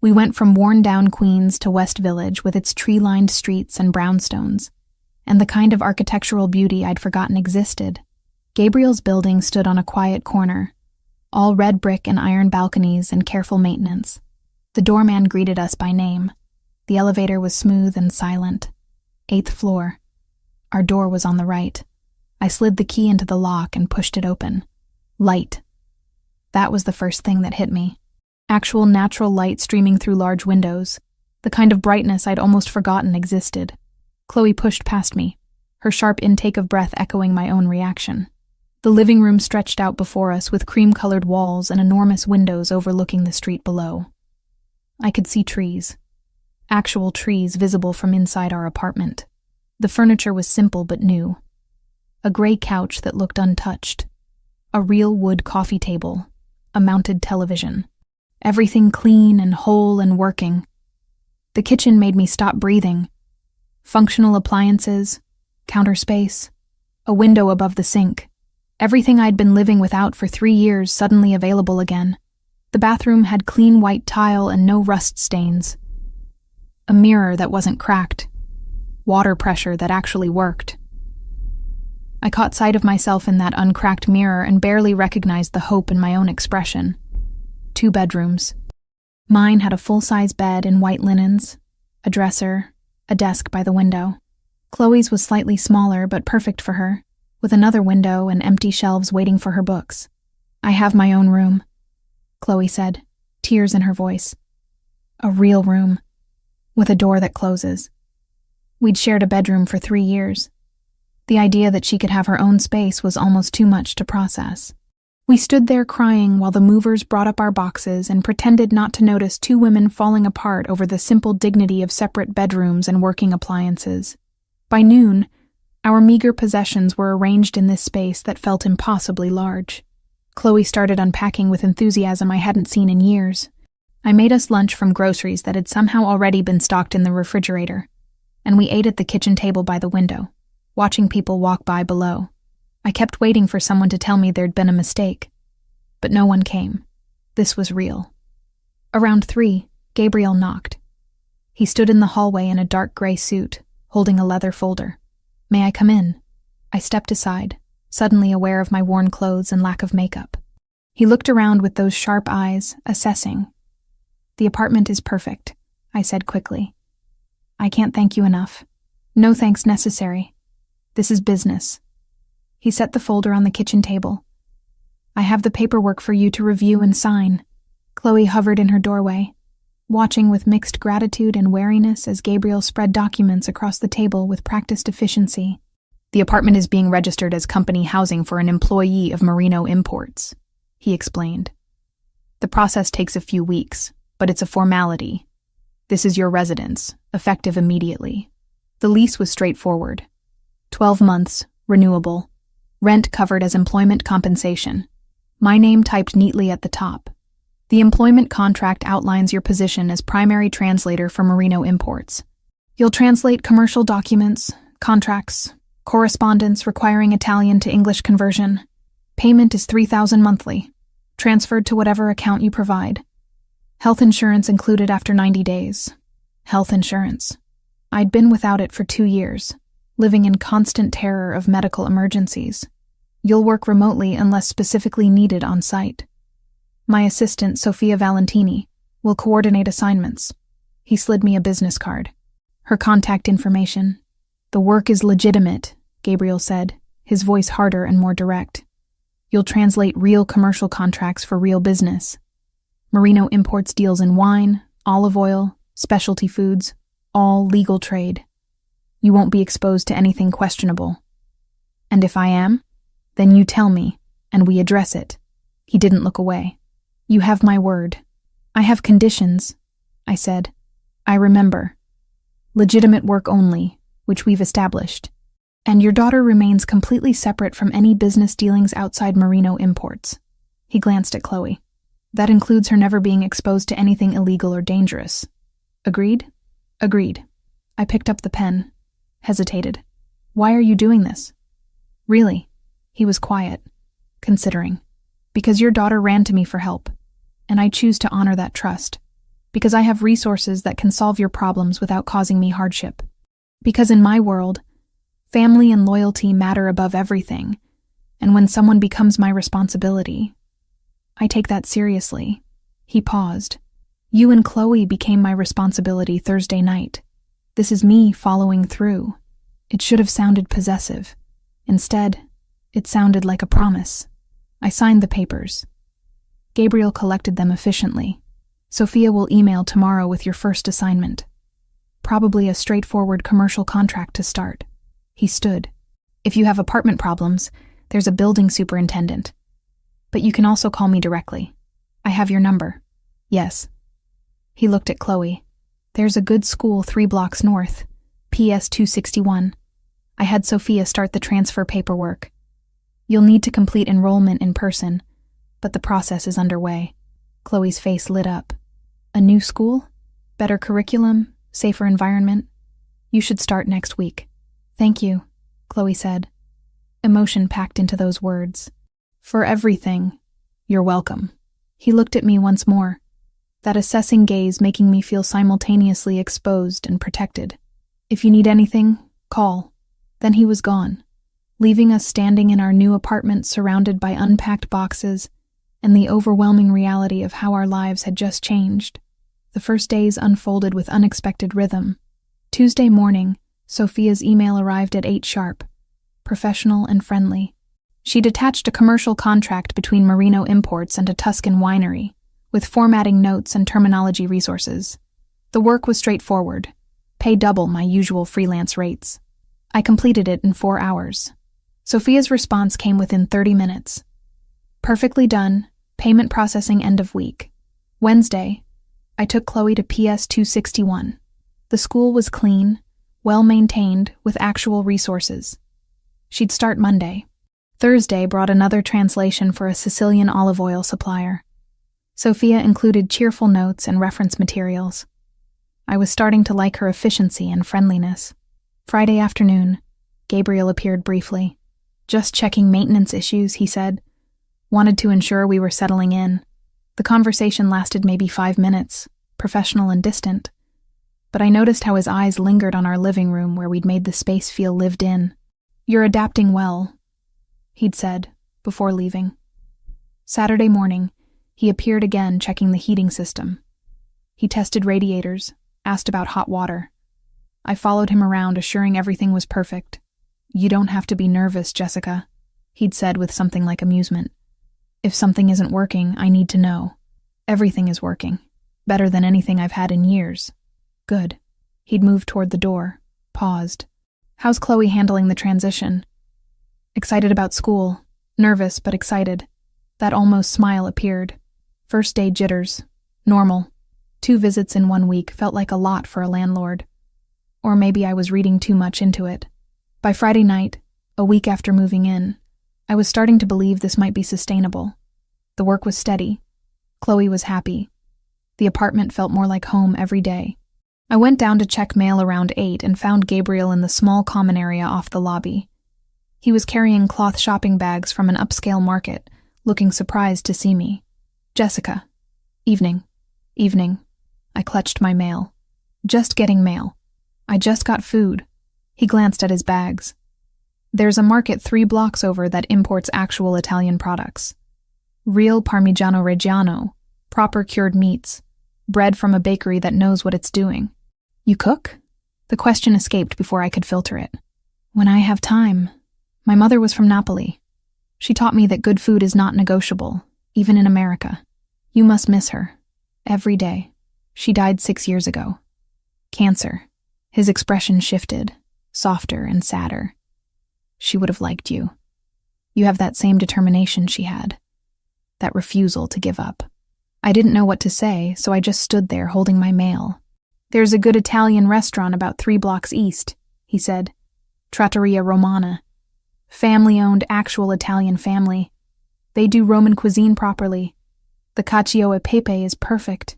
We went from worn-down Queens to West Village with its tree-lined streets and brownstones, and the kind of architectural beauty I'd forgotten existed. Gabriel's building stood on a quiet corner, all red brick and iron balconies and careful maintenance. The doorman greeted us by name. The elevator was smooth and silent. 8th floor. Our door was on the right. I slid the key into the lock and pushed it open. Light. That was the first thing that hit me. Actual natural light streaming through large windows, the kind of brightness I'd almost forgotten existed. Chloe pushed past me, her sharp intake of breath echoing my own reaction. The living room stretched out before us with cream-colored walls and enormous windows overlooking the street below. I could see trees. Actual trees visible from inside our apartment. The furniture was simple but new. A gray couch that looked untouched. A real wood coffee table. A mounted television. Everything clean and whole and working. The kitchen made me stop breathing. Functional appliances, counter space, a window above the sink. Everything I'd been living without for 3 years suddenly available again. The bathroom had clean white tile and no rust stains. A mirror that wasn't cracked. Water pressure that actually worked. I caught sight of myself in that uncracked mirror and barely recognized the hope in my own expression. 2 bedrooms. Mine had a full-size bed in white linens, a dresser, a desk by the window. Chloe's was slightly smaller but perfect for her, with another window and empty shelves waiting for her books. "I have my own room," Chloe said, tears in her voice. "A real room, with a door that closes." We'd shared a bedroom for 3 years. The idea that she could have her own space was almost too much to process. We stood there crying while the movers brought up our boxes and pretended not to notice 2 women falling apart over the simple dignity of separate bedrooms and working appliances. By noon, our meager possessions were arranged in this space that felt impossibly large. Chloe started unpacking with enthusiasm I hadn't seen in years. I made us lunch from groceries that had somehow already been stocked in the refrigerator, and we ate at the kitchen table by the window, watching people walk by below. I kept waiting for someone to tell me there'd been a mistake, but no one came. This was real. Around 3, Gabriel knocked. He stood in the hallway in a dark gray suit, holding a leather folder. "May I come in?" I stepped aside, suddenly aware of my worn clothes and lack of makeup. He looked around with those sharp eyes, assessing. "The apartment is perfect," I said quickly. "I can't thank you enough. No thanks necessary. This is business." He set the folder on the kitchen table. "I have the paperwork for you to review and sign." Chloe hovered in her doorway, watching with mixed gratitude and wariness as Gabriel spread documents across the table with practiced efficiency. "The apartment is being registered as company housing for an employee of Merino Imports," he explained. "The process takes a few weeks, but it's a formality. This is your residence, effective immediately." The lease was straightforward. 12 months, renewable. Rent covered as employment compensation. My name typed neatly at the top. The employment contract outlines your position as primary translator for Merino Imports. You'll translate commercial documents, contracts, correspondence requiring Italian to English conversion. Payment is $3,000 monthly, transferred to whatever account you provide. Health insurance included after 90 days. Health insurance. I'd been without it for 2 years, living in constant terror of medical emergencies. You'll work remotely unless specifically needed on site. My assistant, Sophia Valentini, will coordinate assignments. He slid me a business card. Her contact information. "The work is legitimate," Gabriel said, his voice harder and more direct. "You'll translate real commercial contracts for real business. Merino Imports deals in wine, olive oil, specialty foods, all legal trade. You won't be exposed to anything questionable. And if I am, then you tell me, and we address it." He didn't look away. "You have my word." "I have conditions," I said. "I remember. Legitimate work only, which we've established. And your daughter remains completely separate from any business dealings outside Merino Imports." He glanced at Chloe. "That includes her never being exposed to anything illegal or dangerous. Agreed?" "Agreed." I picked up the pen, hesitated. Why are you doing this? Really? He was quiet, considering. Because your daughter ran to me for help, and I choose to honor that trust. Because I have resources that can solve your problems without causing me hardship. Because in my world, family and loyalty matter above everything, and when someone becomes my responsibility, I take that seriously. He paused. You and Chloe became my responsibility Thursday night. This is me following through. It should have sounded possessive. Instead, it sounded like a promise. I signed the papers. Gabriel collected them efficiently. Sophia will email tomorrow with your first assignment. Probably a straightforward commercial contract to start. He stood. If you have apartment problems, there's a building superintendent. But you can also call me directly. I have your number. Yes. He looked at Chloe. There's a good school 3 blocks north, PS 261. I had Sophia start the transfer paperwork. You'll need to complete enrollment in person, but the process is underway. Chloe's face lit up. A new school? Better curriculum? Safer environment? You should start next week. Thank you, Chloe said. Emotion packed into those words. For everything, you're welcome. He looked at me once more, that assessing gaze making me feel simultaneously exposed and protected. If you need anything, call. Then he was gone, leaving us standing in our new apartment surrounded by unpacked boxes and the overwhelming reality of how our lives had just changed. The first days unfolded with unexpected rhythm. Tuesday morning, Sophia's email arrived at 8 sharp, professional and friendly. She'd attached a commercial contract between Merino Imports and a Tuscan winery, with formatting notes and terminology resources. The work was straightforward. Pay double my usual freelance rates. I completed it in 4 hours. Sophia's response came within 30 minutes. Perfectly done. Payment processing end of week. Wednesday, I took Chloe to PS 261. The school was clean, well-maintained, with actual resources. She'd start Monday. Thursday brought another translation for a Sicilian olive oil supplier. Sophia included cheerful notes and reference materials. I was starting to like her efficiency and friendliness. Friday afternoon, Gabriel appeared briefly. Just checking maintenance issues, he said. Wanted to ensure we were settling in. The conversation lasted maybe 5 minutes, professional and distant. But I noticed how his eyes lingered on our living room where we'd made the space feel lived in. You're adapting well, he'd said, before leaving. Saturday morning, he appeared again checking the heating system. He tested radiators, asked about hot water. I followed him around, assuring everything was perfect. You don't have to be nervous, Jessica, he'd said with something like amusement. If something isn't working, I need to know. Everything is working. Better than anything I've had in years. Good. He'd moved toward the door, paused. How's Chloe handling the transition? Excited about school. Nervous, but excited. That almost smile appeared. First day jitters. Normal. 2 visits in 1 week felt like a lot for a landlord. Or maybe I was reading too much into it. By Friday night, a week after moving in, I was starting to believe this might be sustainable. The work was steady. Chloe was happy. The apartment felt more like home every day. I went down to check mail around 8 and found Gabriel in the small common area off the lobby. He was carrying cloth shopping bags from an upscale market, looking surprised to see me. Jessica. Evening. Evening. I clutched my mail. Just getting mail. I just got food. He glanced at his bags. There's a market 3 blocks over that imports actual Italian products. Real Parmigiano Reggiano, proper cured meats, bread from a bakery that knows what it's doing. You cook? The question escaped before I could filter it. When I have time. My mother was from Napoli. She taught me that good food is not negotiable, even in America. You must miss her. Every day. She died 6 years ago. Cancer. His expression shifted, softer and sadder. She would have liked you. You have that same determination she had. That refusal to give up. I didn't know what to say, so I just stood there holding my mail. There's a good Italian restaurant about 3 blocks east, he said. Trattoria Romana. Family-owned, actual Italian family. They do Roman cuisine properly. The cacio e pepe is perfect.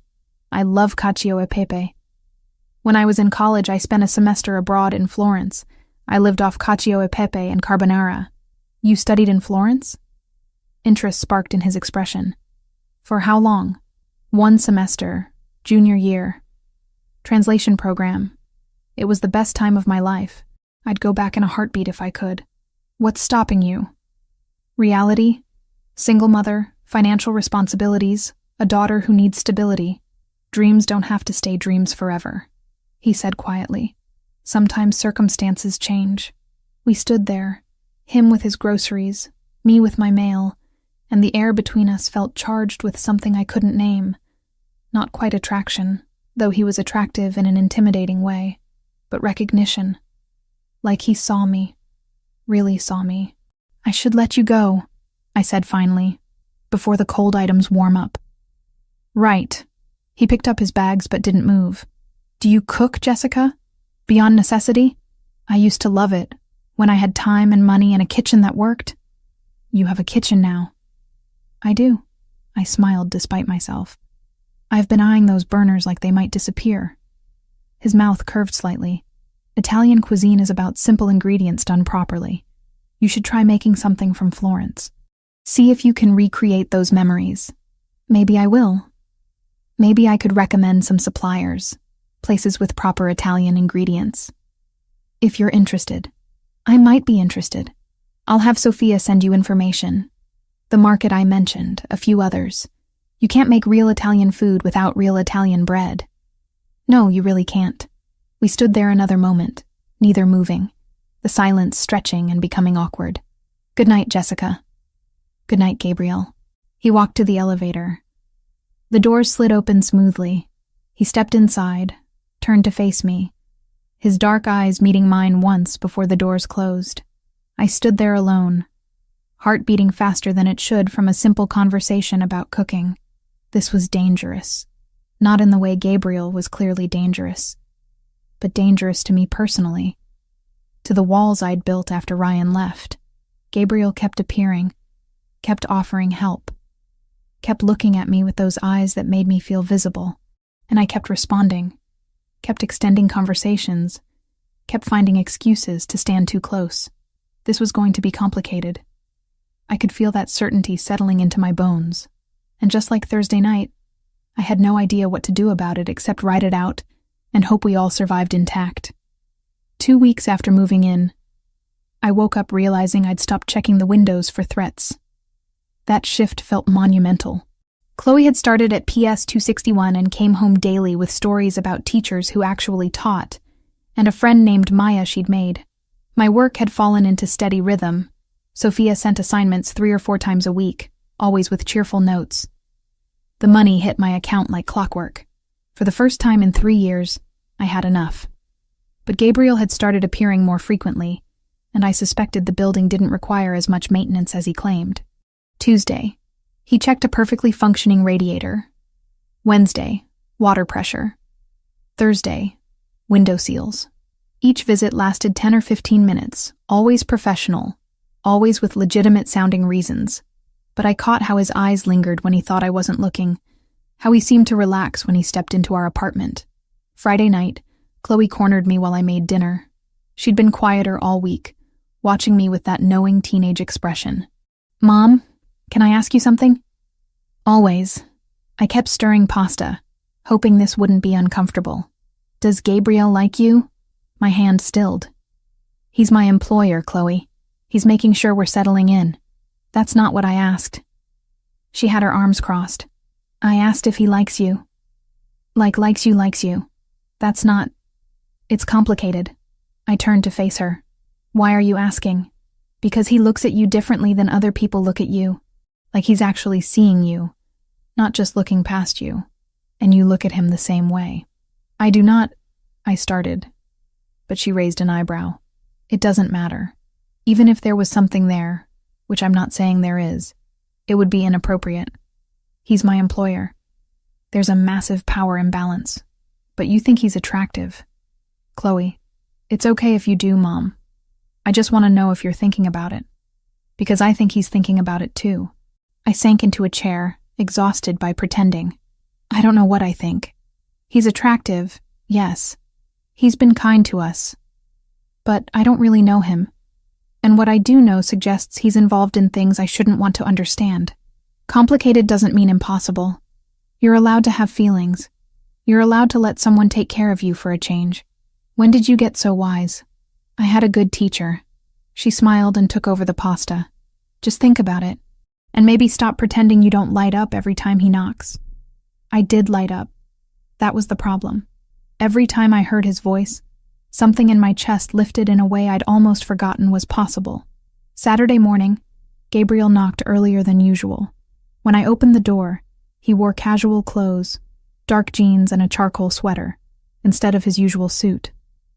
I love cacio e pepe. When I was in college, I spent a semester abroad in Florence. I lived off cacio e pepe and carbonara. You studied in Florence? Interest sparked in his expression. For how long? 1 semester, junior year. Translation program. It was the best time of my life. I'd go back in a heartbeat if I could. What's stopping you? Reality? Single mother, financial responsibilities, a daughter who needs stability. Dreams don't have to stay dreams forever, he said quietly. Sometimes circumstances change. We stood there, him with his groceries, me with my mail, and the air between us felt charged with something I couldn't name. Not quite attraction, though he was attractive in an intimidating way, but recognition. Like he saw me, really saw me. I should let you go, I said finally, before the cold items warm up. Right. He picked up his bags but didn't move. Do you cook, Jessica? Beyond necessity? I used to love it, when I had time and money and a kitchen that worked. You have a kitchen now. I do. I smiled despite myself. I've been eyeing those burners like they might disappear. His mouth curved slightly. Italian cuisine is about simple ingredients done properly. You should try making something from Florence. See if you can recreate those memories. Maybe I will. Maybe I could recommend some suppliers, places with proper Italian ingredients. If you're interested. I might be interested. I'll have Sophia send you information. The market I mentioned, a few others. You can't make real Italian food without real Italian bread. No, you really can't. We stood there another moment, neither moving, the silence stretching and becoming awkward. Good night, Jessica. Good night, Gabriel. He walked to the elevator. The doors slid open smoothly. He stepped inside, turned to face me, his dark eyes meeting mine once before the doors closed. I stood there alone, heart beating faster than it should from a simple conversation about cooking. This was dangerous. Not in the way Gabriel was clearly dangerous, but dangerous to me personally. To the walls I'd built after Ryan left, Gabriel kept appearing, kept offering help, kept looking at me with those eyes that made me feel visible, and I kept responding, kept extending conversations, kept finding excuses to stand too close. This was going to be complicated. I could feel that certainty settling into my bones, and just like Thursday night, I had no idea what to do about it except write it out and hope we all survived intact. 2 weeks after moving in, I woke up realizing I'd stopped checking the windows for threats. That shift felt monumental. Chloe had started at PS 261 and came home daily with stories about teachers who actually taught, and a friend named Maya she'd made. My work had fallen into steady rhythm. Sophia sent assignments 3 or 4 times a week, always with cheerful notes. The money hit my account like clockwork. For the first time in 3 years, I had enough. But Gabriel had started appearing more frequently, and I suspected the building didn't require as much maintenance as he claimed. Tuesday, he checked a perfectly functioning radiator. Wednesday, water pressure. Thursday, window seals. Each visit lasted 10 or 15 minutes, always professional, always with legitimate-sounding reasons. But I caught how his eyes lingered when he thought I wasn't looking, how he seemed to relax when he stepped into our apartment. Friday night, Chloe cornered me while I made dinner. She'd been quieter all week, watching me with that knowing teenage expression. Mom, can I ask you something? Always. I kept stirring pasta, hoping this wouldn't be uncomfortable. Does Gabriel like you? My hand stilled. He's my employer, Chloe. He's making sure we're settling in. That's not what I asked. She had her arms crossed. I asked if he likes you. Likes you. That's not... It's complicated. I turned to face her. Why are you asking? Because he looks at you differently than other people look at you. Like he's actually seeing you, not just looking past you. And you look at him the same way. I do not... I started. But she raised an eyebrow. It doesn't matter. Even if there was something there, which I'm not saying there is, it would be inappropriate. He's my employer. There's a massive power imbalance. But you think he's attractive. Chloe, it's okay if you do, Mom. I just want to know if you're thinking about it. Because I think he's thinking about it too. I sank into a chair, exhausted by pretending. I don't know what I think. He's attractive, yes. He's been kind to us. But I don't really know him. And what I do know suggests he's involved in things I shouldn't want to understand. Complicated doesn't mean impossible. You're allowed to have feelings. You're allowed to let someone take care of you for a change. When did you get so wise? I had a good teacher. She smiled and took over the pasta. Just think about it. And maybe stop pretending you don't light up every time he knocks. I did light up. That was the problem. Every time I heard his voice, something in my chest lifted in a way I'd almost forgotten was possible. Saturday morning, Gabriel knocked earlier than usual. When I opened the door, he wore casual clothes, dark jeans and a charcoal sweater, instead of his usual suit.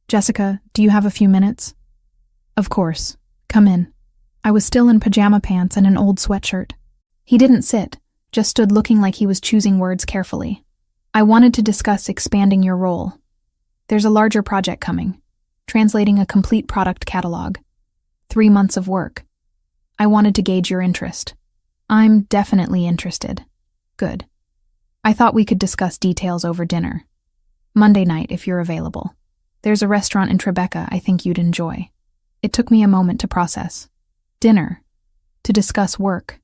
"Jessica, do you have a few minutes?" "Of course. Come in." I was still in pajama pants and an old sweatshirt. He didn't sit, just stood looking like he was choosing words carefully. "I wanted to discuss expanding your role. There's a larger project coming, translating a complete product catalog. 3 months of work. I wanted to gauge your interest." "I'm definitely interested." "Good. I thought we could discuss details over dinner. Monday night, if you're available. There's a restaurant in Tribeca I think you'd enjoy." It took me a moment to process. Dinner. To discuss work.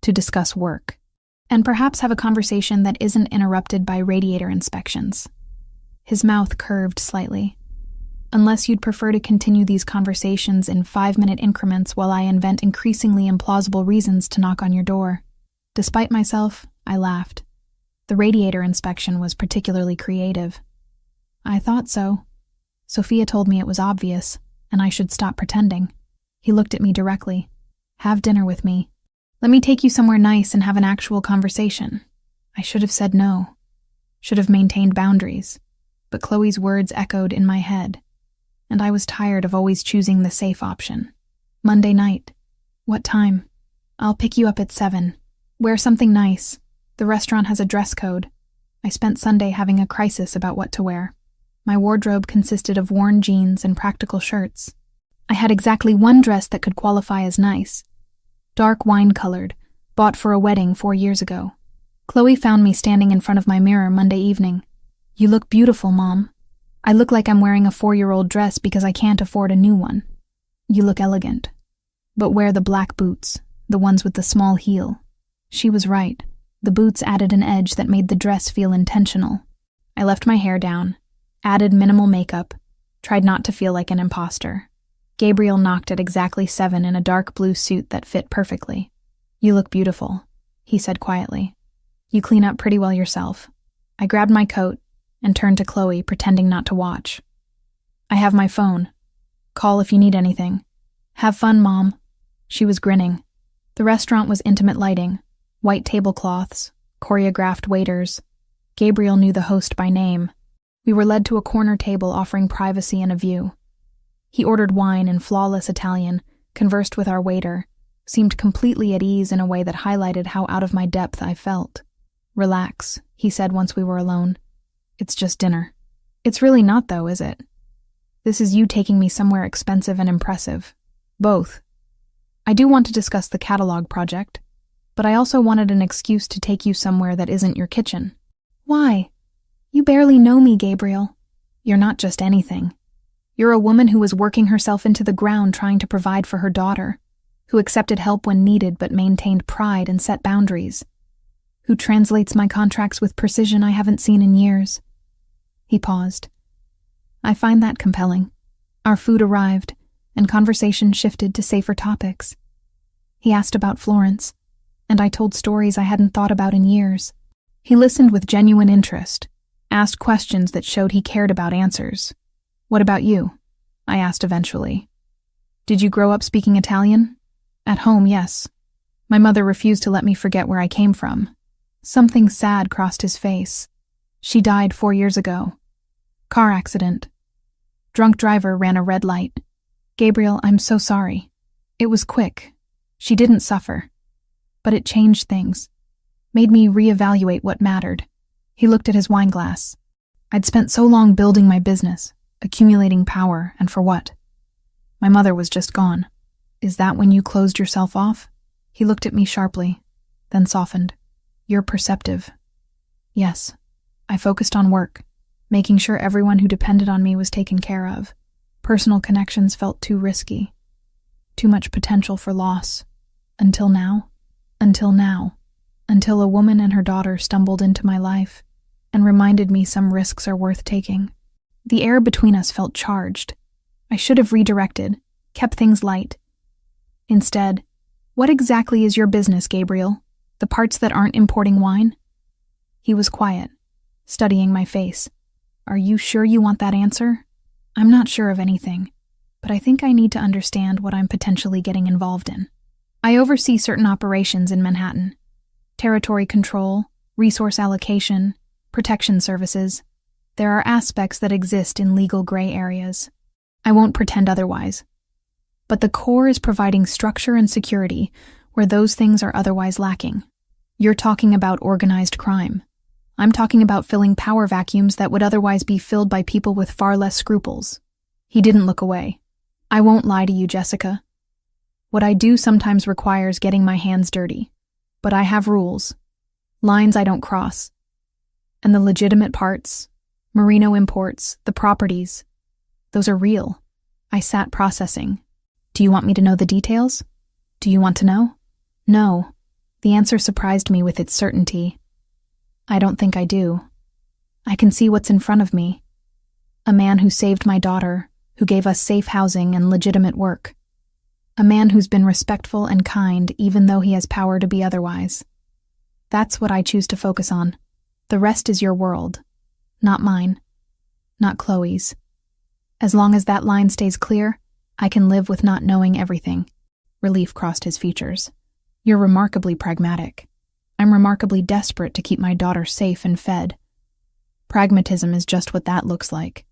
To discuss work. And perhaps have a conversation that isn't interrupted by radiator inspections. His mouth curved slightly. "Unless you'd prefer to continue these conversations in 5-minute increments while I invent increasingly implausible reasons to knock on your door." Despite myself, I laughed. The radiator inspection was particularly creative. "I thought so. Sophia told me it was obvious, and I should stop pretending." He looked at me directly. "Have dinner with me. Let me take you somewhere nice and have an actual conversation." I should have said no. Should have maintained boundaries. But Chloe's words echoed in my head, and I was tired of always choosing the safe option. "Monday night. What time?" "I'll pick you up at 7. Wear something nice. The restaurant has a dress code." I spent Sunday having a crisis about what to wear. My wardrobe consisted of worn jeans and practical shirts. I had exactly one dress that could qualify as nice. Dark wine-colored, bought for a wedding 4 years ago. Chloe found me standing in front of my mirror Monday evening. "You look beautiful, Mom." "I look like I'm wearing a 4-year-old dress because I can't afford a new one." "You look elegant. But wear the black boots, the ones with the small heel." She was right. The boots added an edge that made the dress feel intentional. I left my hair down, added minimal makeup, tried not to feel like an imposter. Gabriel knocked at exactly 7 in a dark blue suit that fit perfectly. "You look beautiful," he said quietly. "You clean up pretty well yourself." I grabbed my coat and turned to Chloe, pretending not to watch. "I have my phone. Call if you need anything." "Have fun, Mom." She was grinning. The restaurant was intimate lighting, white tablecloths, choreographed waiters. Gabriel knew the host by name. We were led to a corner table offering privacy and a view. He ordered wine in flawless Italian, conversed with our waiter, seemed completely at ease in a way that highlighted how out of my depth I felt. "Relax," he said once we were alone. "It's just dinner." "It's really not though, is it? This is you taking me somewhere expensive and impressive. Both. I do want to discuss the catalog project, but I also wanted an excuse to take you somewhere that isn't your kitchen." "Why? You barely know me, Gabriel." "You're not just anything. You're a woman who was working herself into the ground trying to provide for her daughter, who accepted help when needed but maintained pride and set boundaries, who translates my contracts with precision I haven't seen in years." He paused. I find that compelling. Our food arrived, and conversation shifted to safer topics. He asked about Florence, and I told stories I hadn't thought about in years. He listened with genuine interest, asked questions that showed he cared about answers. "What about you?" I asked eventually. "Did you grow up speaking Italian?" "At home, yes. My mother refused to let me forget where I came from." Something sad crossed his face. "She died 4 years ago. Car accident. Drunk driver ran a red light." "Gabriel, I'm so sorry. It was quick. She didn't suffer. But it changed things. Made me reevaluate what mattered." He looked at his wine glass. "I'd spent so long building my business, accumulating power, and for what? My mother was just gone. Is that when you closed yourself off?" He looked at me sharply, then softened. "You're perceptive." "Yes. I focused on work, making sure everyone who depended on me was taken care of. Personal connections felt too risky, too much potential for loss. Until now. Until a woman and her daughter stumbled into my life and reminded me some risks are worth taking. The air between us felt charged. I should have redirected, kept things light. Instead, what exactly is your business, Gabriel? The parts that aren't importing wine? He was quiet, studying my face. Are you sure you want that answer? I'm not sure of anything, but I think I need to understand what I'm potentially getting involved in. I oversee certain operations in Manhattan. Territory control, resource allocation, protection services. There are aspects that exist in legal gray areas. I won't pretend otherwise. But the core is providing structure and security where those things are otherwise lacking. You're talking about organized crime. I'm talking about filling power vacuums that would otherwise be filled by people with far less scruples. He didn't look away. I won't lie to you, Jessica. What I do sometimes requires getting my hands dirty. But I have rules. Lines I don't cross. And the legitimate parts, merino imports, the properties, those are real. I sat processing. Do you want me to know the details? Do you want to know? No. The answer surprised me with its certainty. I don't think I do. I can see what's in front of me. A man who saved my daughter, who gave us safe housing and legitimate work. A man who's been respectful and kind even though he has power to be otherwise. That's what I choose to focus on. The rest is your world. Not mine. Not Chloe's. As long as that line stays clear, I can live with not knowing everything. Relief crossed his features. You're remarkably pragmatic. I'm remarkably desperate to keep my daughter safe and fed. Pragmatism is just what that looks like.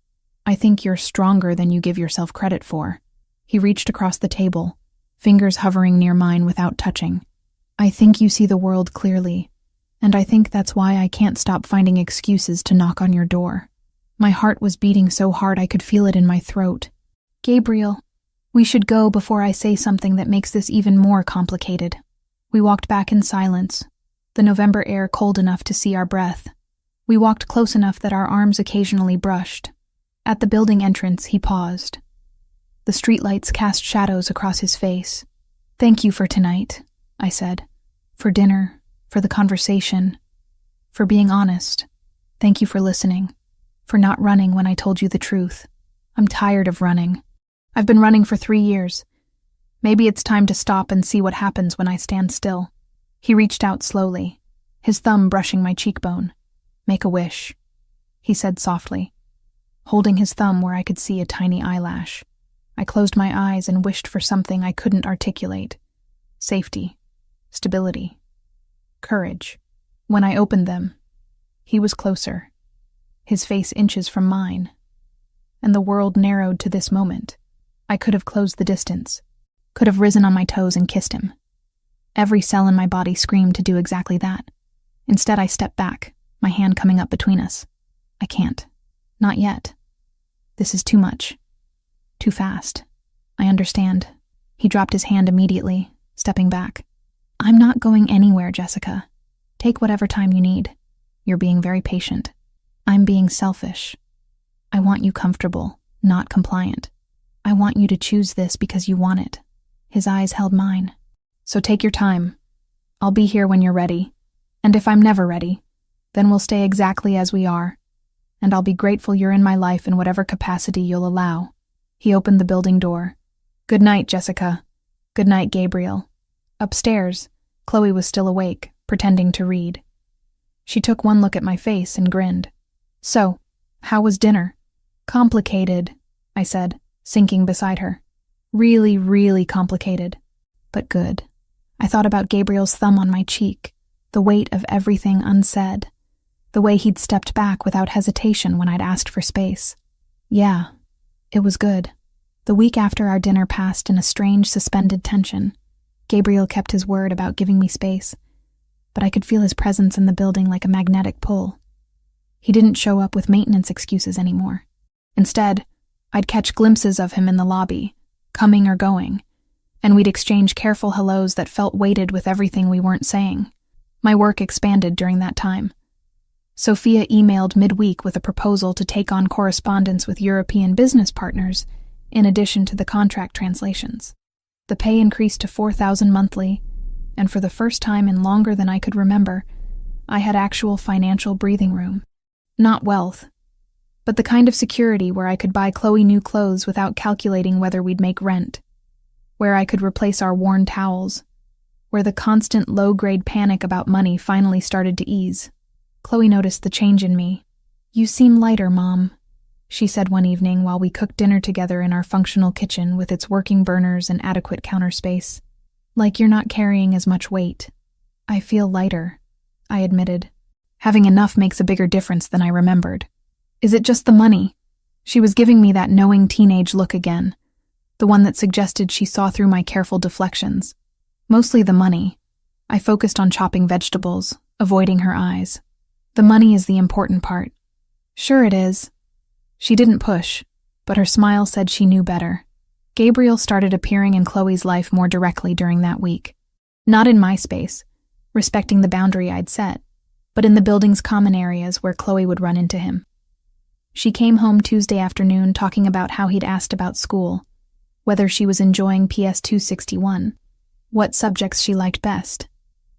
I think you're stronger than you give yourself credit for. He reached across the table, fingers hovering near mine without touching. I think you see the world clearly, and I think that's why I can't stop finding excuses to knock on your door. My heart was beating so hard I could feel it in my throat. Gabriel, we should go before I say something that makes this even more complicated. We walked back in silence, the November air cold enough to see our breath. We walked close enough that our arms occasionally brushed. At the building entrance, he paused. The streetlights cast shadows across his face. Thank you for tonight, I said. For dinner, for the conversation, for being honest. Thank you for listening, for not running when I told you the truth. I'm tired of running. I've been running for 3 years. Maybe it's time to stop and see what happens when I stand still. He reached out slowly, his thumb brushing my cheekbone. Make a wish, he said softly, holding his thumb where I could see a tiny eyelash. I closed my eyes and wished for something I couldn't articulate. Safety, stability, courage. When I opened them, he was closer, his face inches from mine, and the world narrowed to this moment. I could have closed the distance, could have risen on my toes and kissed him. Every cell in my body screamed to do exactly that. Instead, I stepped back, my hand coming up between us. I can't. Not yet. This is too much. Too fast. I understand. He dropped his hand immediately, stepping back. I'm not going anywhere, Jessica. Take whatever time you need. You're being very patient. I'm being selfish. I want you comfortable, not compliant. I want you to choose this because you want it. His eyes held mine. So take your time. I'll be here when you're ready. And if I'm never ready, then we'll stay exactly as we are. And I'll be grateful you're in my life in whatever capacity you'll allow. He opened the building door. Good night, Jessica. Good night, Gabriel. Upstairs, Chloe was still awake, pretending to read. She took one look at my face and grinned. So, how was dinner? Complicated, I said, sinking beside her. Really, really complicated. But good. I thought about Gabriel's thumb on my cheek, the weight of everything unsaid, the way he'd stepped back without hesitation when I'd asked for space. Yeah, it was good. The week after our dinner passed in a strange, suspended tension. Gabriel kept his word about giving me space, but I could feel his presence in the building like a magnetic pull. He didn't show up with maintenance excuses anymore. Instead, I'd catch glimpses of him in the lobby, coming or going, and we'd exchange careful hellos that felt weighted with everything we weren't saying. My work expanded during that time. Sophia emailed midweek with a proposal to take on correspondence with European business partners, in addition to the contract translations. The pay increased to $4,000 monthly, and for the first time in longer than I could remember, I had actual financial breathing room. Not wealth, but the kind of security where I could buy Chloe new clothes without calculating whether we'd make rent, where I could replace our worn towels, where the constant low-grade panic about money finally started to ease. Chloe noticed the change in me. "You seem lighter, Mom," she said one evening while we cooked dinner together in our functional kitchen with its working burners and adequate counter space. "Like you're not carrying as much weight." "I feel lighter," I admitted. "Having enough makes a bigger difference than I remembered." "Is it just the money?" She was giving me that knowing teenage look again, the one that suggested she saw through my careful deflections. "Mostly the money." I focused on chopping vegetables, avoiding her eyes. "The money is the important part." "Sure it is." She didn't push, but her smile said she knew better. Gabriel started appearing in Chloe's life more directly during that week. Not in my space, respecting the boundary I'd set, but in the building's common areas where Chloe would run into him. She came home Tuesday afternoon talking about how he'd asked about school, whether she was enjoying PS 261, what subjects she liked best.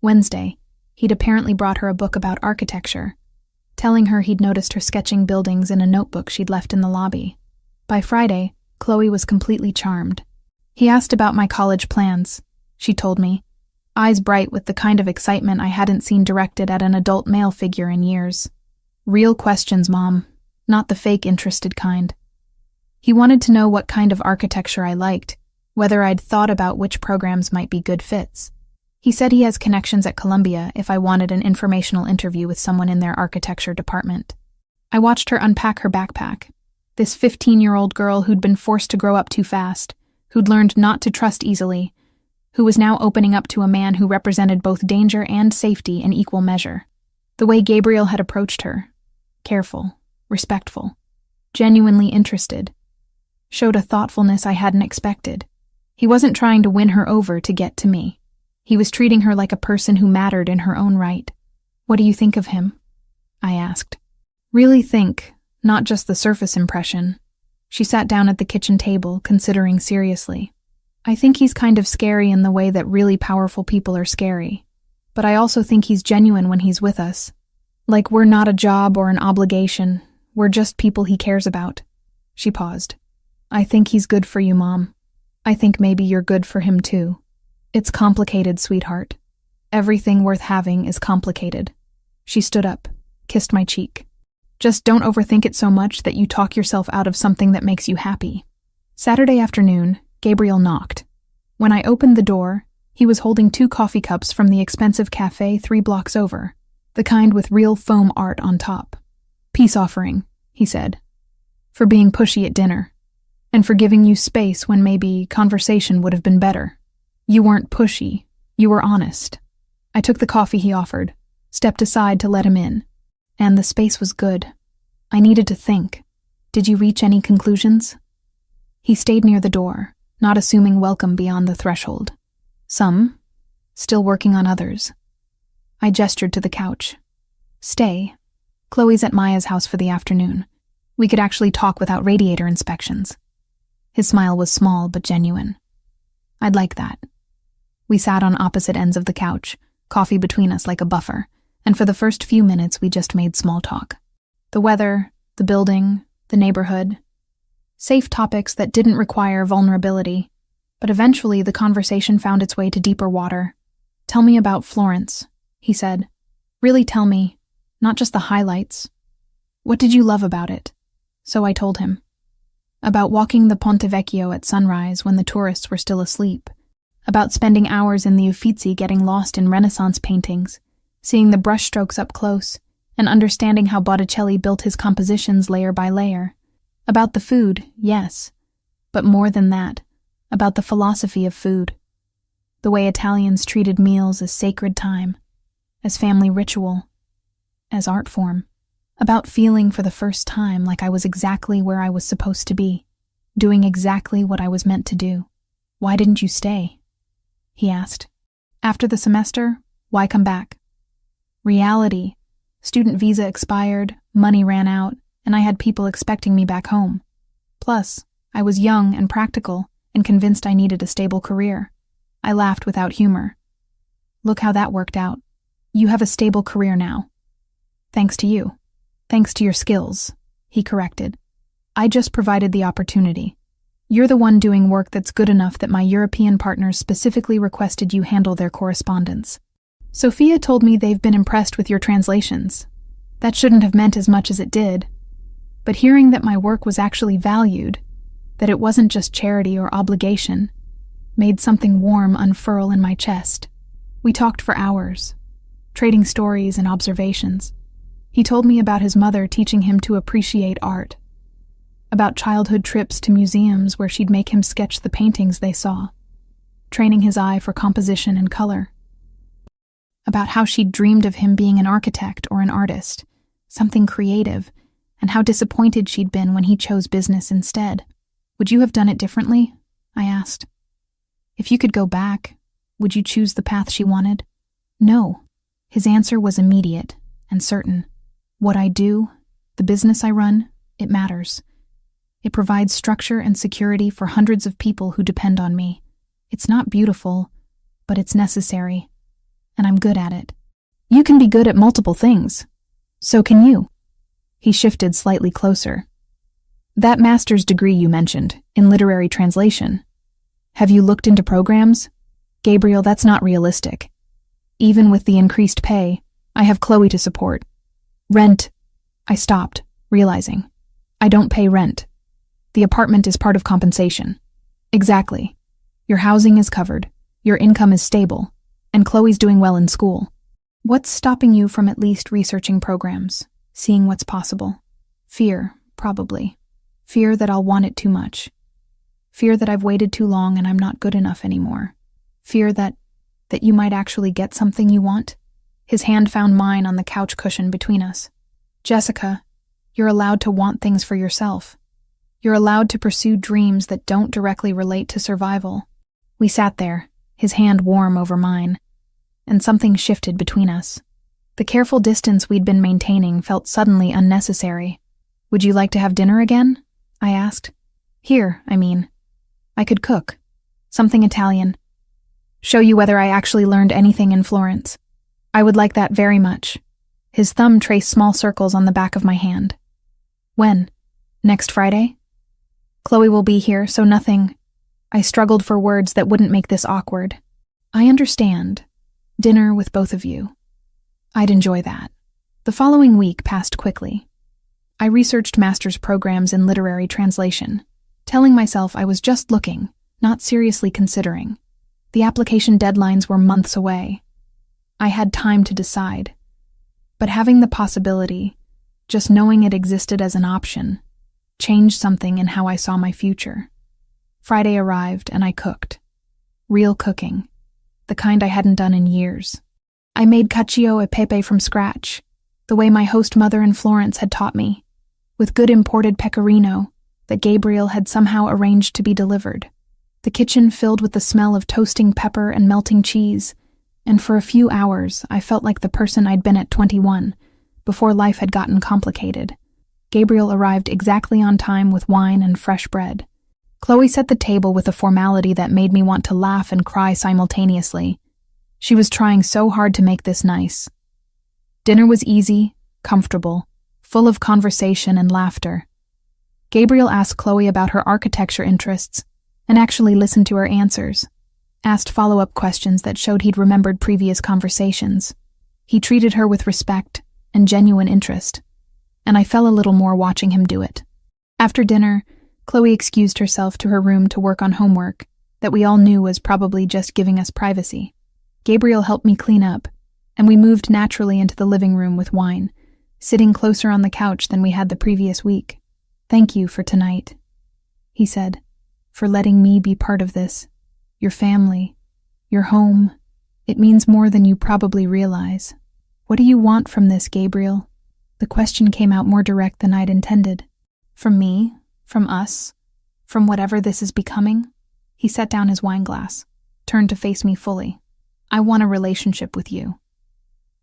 Wednesday, he'd apparently brought her a book about architecture, telling her he'd noticed her sketching buildings in a notebook she'd left in the lobby. By Friday, Chloe was completely charmed. "He asked about my college plans," she told me, eyes bright with the kind of excitement I hadn't seen directed at an adult male figure in years. "Real questions, Mom, not the fake interested kind." He wanted to know what kind of architecture I liked, whether I'd thought about which programs might be good fits. He said he has connections at Columbia if I wanted an informational interview with someone in their architecture department. I watched her unpack her backpack. This 15-year-old girl who'd been forced to grow up too fast, who'd learned not to trust easily, who was now opening up to a man who represented both danger and safety in equal measure. The way Gabriel had approached her, careful, respectful, genuinely interested, showed a thoughtfulness I hadn't expected. He wasn't trying to win her over to get to me. He was treating her like a person who mattered in her own right. "What do you think of him?" I asked. "Really think, not just the surface impression." She sat down at the kitchen table, considering seriously. "I think he's kind of scary in the way that really powerful people are scary. But I also think he's genuine when he's with us. Like we're not a job or an obligation, we're just people he cares about." She paused. "I think he's good for you, Mom. I think maybe you're good for him too." "It's complicated, sweetheart. Everything worth having is complicated." She stood up, kissed my cheek. "Just don't overthink it so much that you talk yourself out of something that makes you happy." Saturday afternoon, Gabriel knocked. When I opened the door, he was holding 2 coffee cups from the expensive cafe 3 blocks over, the kind with real foam art on top. "Peace offering," he said, "for being pushy at dinner, and for giving you space when maybe conversation would have been better. You weren't pushy, you were honest." I took the coffee he offered, stepped aside to let him in, and the space was good. I needed to think. "Did you reach any conclusions?" He stayed near the door, not assuming welcome beyond the threshold. "Some, still working on others." I gestured to the couch. "Stay. Chloe's at Maya's house for the afternoon. We could actually talk without radiator inspections." His smile was small but genuine. "I'd like that." We sat on opposite ends of the couch, coffee between us like a buffer, and for the first few minutes we just made small talk. The weather, the building, the neighborhood. Safe topics that didn't require vulnerability, but eventually the conversation found its way to deeper water. "Tell me about Florence," he said. "Really tell me, not just the highlights. What did you love about it?" So I told him. About walking the Ponte Vecchio at sunrise when the tourists were still asleep. About spending hours in the Uffizi getting lost in Renaissance paintings, seeing the brushstrokes up close, and understanding how Botticelli built his compositions layer by layer. About the food, yes, but more than that, about the philosophy of food. The way Italians treated meals as sacred time, as family ritual, as art form. About feeling for the first time like I was exactly where I was supposed to be, doing exactly what I was meant to do. "Why didn't you stay?" he asked. "After the semester, why come back?" Reality. Student visa expired, money ran out, and I had people expecting me back home. Plus, I was young and practical and convinced I needed a stable career. I laughed without humor. Look how that worked out. You have a stable career now. Thanks to you. Thanks to your skills, he corrected. I just provided the opportunity. You're the one doing work that's good enough that my European partners specifically requested you handle their correspondence. Sophia told me they've been impressed with your translations. That shouldn't have meant as much as it did. But hearing that my work was actually valued, that it wasn't just charity or obligation, made something warm unfurl in my chest. We talked for hours, trading stories and observations. He told me about his mother teaching him to appreciate art, about childhood trips to museums where she'd make him sketch the paintings they saw, training his eye for composition and color, about how she'd dreamed of him being an architect or an artist, something creative, and how disappointed she'd been when he chose business instead. Would you have done it differently? I asked. If you could go back, would you choose the path she wanted? No. His answer was immediate and certain. What I do, the business I run, it matters. It provides structure and security for hundreds of people who depend on me. It's not beautiful, but it's necessary, and I'm good at it. You can be good at multiple things. So can you. He shifted slightly closer. That master's degree you mentioned, in literary translation. Have you looked into programs? Gabriel, that's not realistic. Even with the increased pay, I have Chloe to support. Rent. I stopped, realizing. I don't pay rent. The apartment is part of compensation. Exactly. Your housing is covered, your income is stable, and Chloe's doing well in school. What's stopping you from at least researching programs, seeing what's possible? Fear, probably. Fear that I'll want it too much. Fear that I've waited too long and I'm not good enough anymore. Fear that you might actually get something you want. His hand found mine on the couch cushion between us. Jessica, you're allowed to want things for yourself. You're allowed to pursue dreams that don't directly relate to survival. We sat there, his hand warm over mine, and something shifted between us. The careful distance we'd been maintaining felt suddenly unnecessary. Would you like to have dinner again? I asked. Here, I mean. I could cook. Something Italian. Show you whether I actually learned anything in Florence. I would like that very much. His thumb traced small circles on the back of my hand. When? Next Friday? Chloe will be here, so nothing. I struggled for words that wouldn't make this awkward. I understand. Dinner with both of you. I'd enjoy that. The following week passed quickly. I researched master's programs in literary translation, telling myself I was just looking, not seriously considering. The application deadlines were months away. I had time to decide. But having the possibility, just knowing it existed as an option, changed something in how I saw my future. Friday arrived and I cooked. Real cooking. The kind I hadn't done in years. I made cacio e pepe from scratch, the way my host mother in Florence had taught me, with good imported pecorino that Gabriel had somehow arranged to be delivered. The kitchen filled with the smell of toasting pepper and melting cheese, and for a few hours I felt like the person I'd been at 21, before life had gotten complicated. Gabriel arrived exactly on time with wine and fresh bread. Chloe set the table with a formality that made me want to laugh and cry simultaneously. She was trying so hard to make this nice. Dinner was easy, comfortable, full of conversation and laughter. Gabriel asked Chloe about her architecture interests and actually listened to her answers, asked follow-up questions that showed he'd remembered previous conversations. He treated her with respect and genuine interest, and I fell a little more watching him do it. After dinner, Chloe excused herself to her room to work on homework that we all knew was probably just giving us privacy. Gabriel helped me clean up, and we moved naturally into the living room with wine, sitting closer on the couch than we had the previous week. Thank you for tonight, he said, for letting me be part of this. Your family, your home, it means more than you probably realize. What do you want from this, Gabriel? The question came out more direct than I'd intended. From me? From us? From whatever this is becoming? He set down his wine glass, turned to face me fully. I want a relationship with you.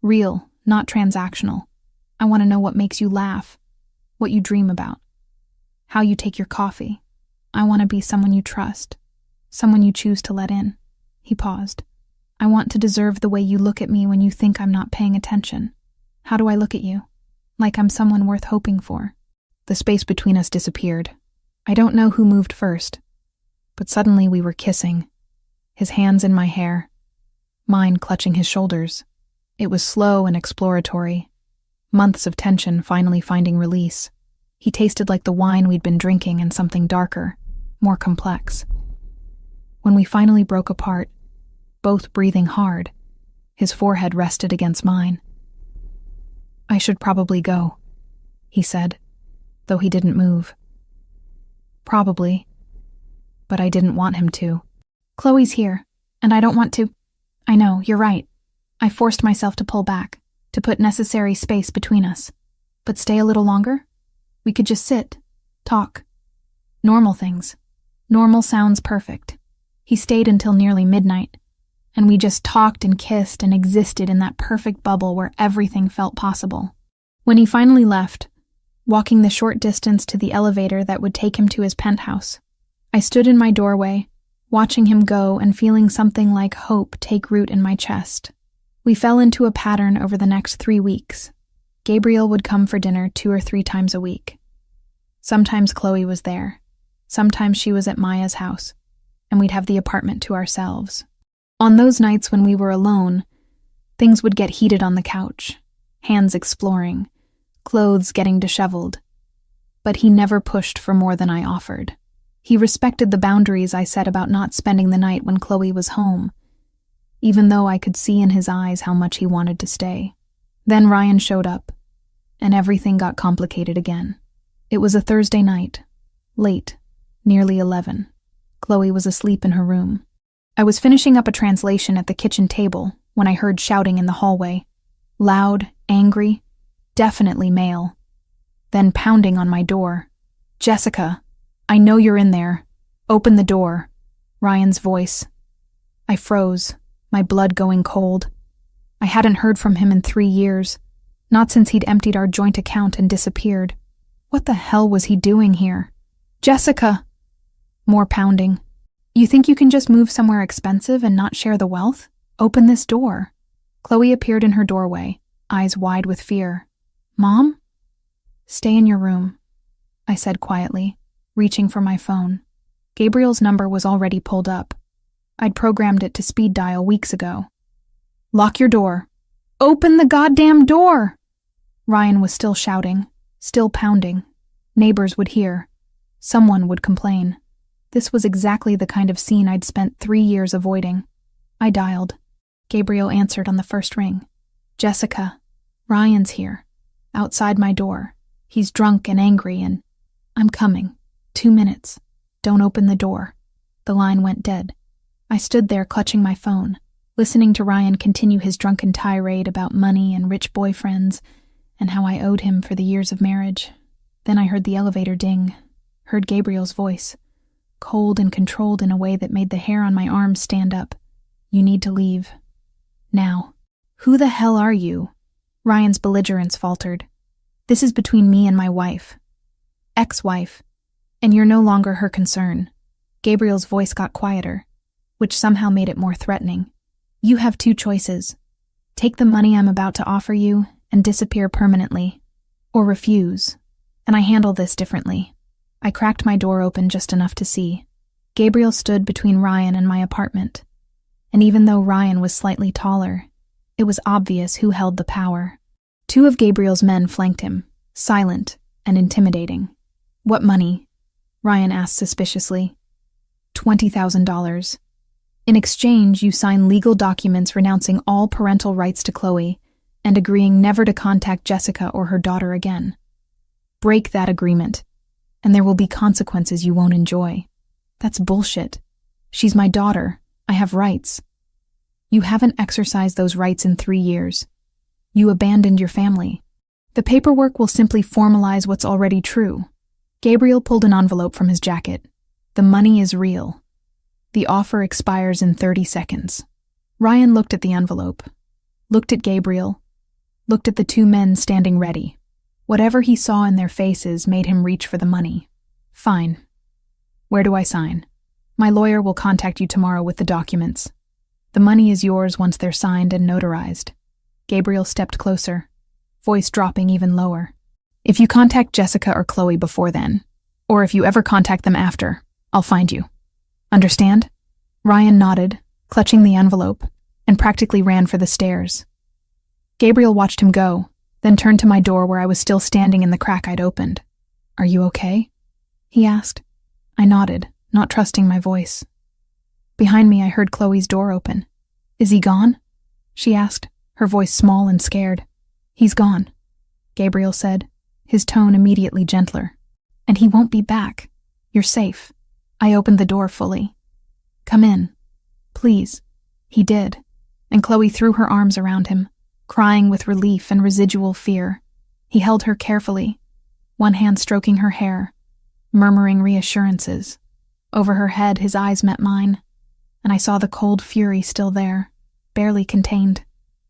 Real, not transactional. I want to know what makes you laugh, what you dream about, how you take your coffee. I want to be someone you trust, someone you choose to let in. He paused. I want to deserve the way you look at me when you think I'm not paying attention. How do I look at you? Like I'm someone worth hoping for. The space between us disappeared. I don't know who moved first, but suddenly we were kissing, his hands in my hair, mine clutching his shoulders. It was slow and exploratory, months of tension finally finding release. He tasted like the wine we'd been drinking and something darker, more complex. When we finally broke apart, both breathing hard, his forehead rested against mine. I should probably go, he said, though he didn't move. Probably, but I didn't want him to. Chloe's here, and I don't want to. I know, you're right. I forced myself to pull back, to put necessary space between us. But stay a little longer? We could just sit, talk. Normal things. Normal sounds perfect. He stayed until nearly midnight, and we just talked and kissed and existed in that perfect bubble where everything felt possible. When he finally left, walking the short distance to the elevator that would take him to his penthouse, I stood in my doorway, watching him go and feeling something like hope take root in my chest. We fell into a pattern over the next 3 weeks. Gabriel would come for dinner 2 or 3 times a week. Sometimes Chloe was there. Sometimes she was at Maya's house, and we'd have the apartment to ourselves. On those nights when we were alone, things would get heated on the couch, hands exploring, clothes getting disheveled. But he never pushed for more than I offered. He respected the boundaries I set about not spending the night when Chloe was home, even though I could see in his eyes how much he wanted to stay. Then Ryan showed up, and everything got complicated again. It was a Thursday night, late, nearly 11. Chloe was asleep in her room. I was finishing up a translation at the kitchen table when I heard shouting in the hallway. Loud, angry, definitely male. Then pounding on my door. Jessica, I know you're in there. Open the door. Ryan's voice. I froze, my blood going cold. I hadn't heard from him in 3 years, not since he'd emptied our joint account and disappeared. What the hell was he doing here? Jessica! More pounding. You think you can just move somewhere expensive and not share the wealth? Open this door. Chloe appeared in her doorway, eyes wide with fear. Mom? Stay in your room, I said quietly, reaching for my phone. Gabriel's number was already pulled up. I'd programmed it to speed dial weeks ago. Lock your door. Open the goddamn door! Ryan was still shouting, still pounding. Neighbors would hear. Someone would complain. This was exactly the kind of scene I'd spent 3 years avoiding. I dialed. Gabriel answered on the first ring. Jessica, Ryan's here. Outside my door. He's drunk and angry and... I'm coming. 2 minutes. Don't open the door. The line went dead. I stood there clutching my phone, listening to Ryan continue his drunken tirade about money and rich boyfriends and how I owed him for the years of marriage. Then I heard the elevator ding, heard Gabriel's voice, cold and controlled in a way that made the hair on my arms stand up. You need to leave. Now. Who the hell are you? Ryan's belligerence faltered. This is between me and my wife. Ex-wife. And you're no longer her concern. Gabriel's voice got quieter, which somehow made it more threatening. You have 2 choices. Take the money I'm about to offer you and disappear permanently, or refuse. And I handle this differently. I cracked my door open just enough to see. Gabriel stood between Ryan and my apartment. And even though Ryan was slightly taller, it was obvious who held the power. 2 of Gabriel's men flanked him, silent and intimidating. What money? Ryan asked suspiciously. $20,000. In exchange, you sign legal documents renouncing all parental rights to Chloe and agreeing never to contact Jessica or her daughter again. Break that agreement, and there will be consequences you won't enjoy. That's bullshit. She's my daughter. I have rights. You haven't exercised those rights in 3 years. You abandoned your family. The paperwork will simply formalize what's already true. Gabriel pulled an envelope from his jacket. The money is real. The offer expires in 30 seconds. Ryan looked at the envelope, looked at Gabriel, looked at the 2 men standing ready. Whatever he saw in their faces made him reach for the money. Fine. Where do I sign? My lawyer will contact you tomorrow with the documents. The money is yours once they're signed and notarized. Gabriel stepped closer, voice dropping even lower. If you contact Jessica or Chloe before then, or if you ever contact them after, I'll find you. Understand? Ryan nodded, clutching the envelope, and practically ran for the stairs. Gabriel watched him go, then turned to my door where I was still standing in the crack I'd opened. Are you okay? He asked. I nodded, not trusting my voice. Behind me, I heard Chloe's door open. Is he gone? She asked, her voice small and scared. He's gone, Gabriel said, his tone immediately gentler. And he won't be back. You're safe. I opened the door fully. Come in. Please. He did, and Chloe threw her arms around him, crying with relief and residual fear. He held her carefully, one hand stroking her hair, murmuring reassurances. Over her head, his eyes met mine, and I saw the cold fury still there, barely contained.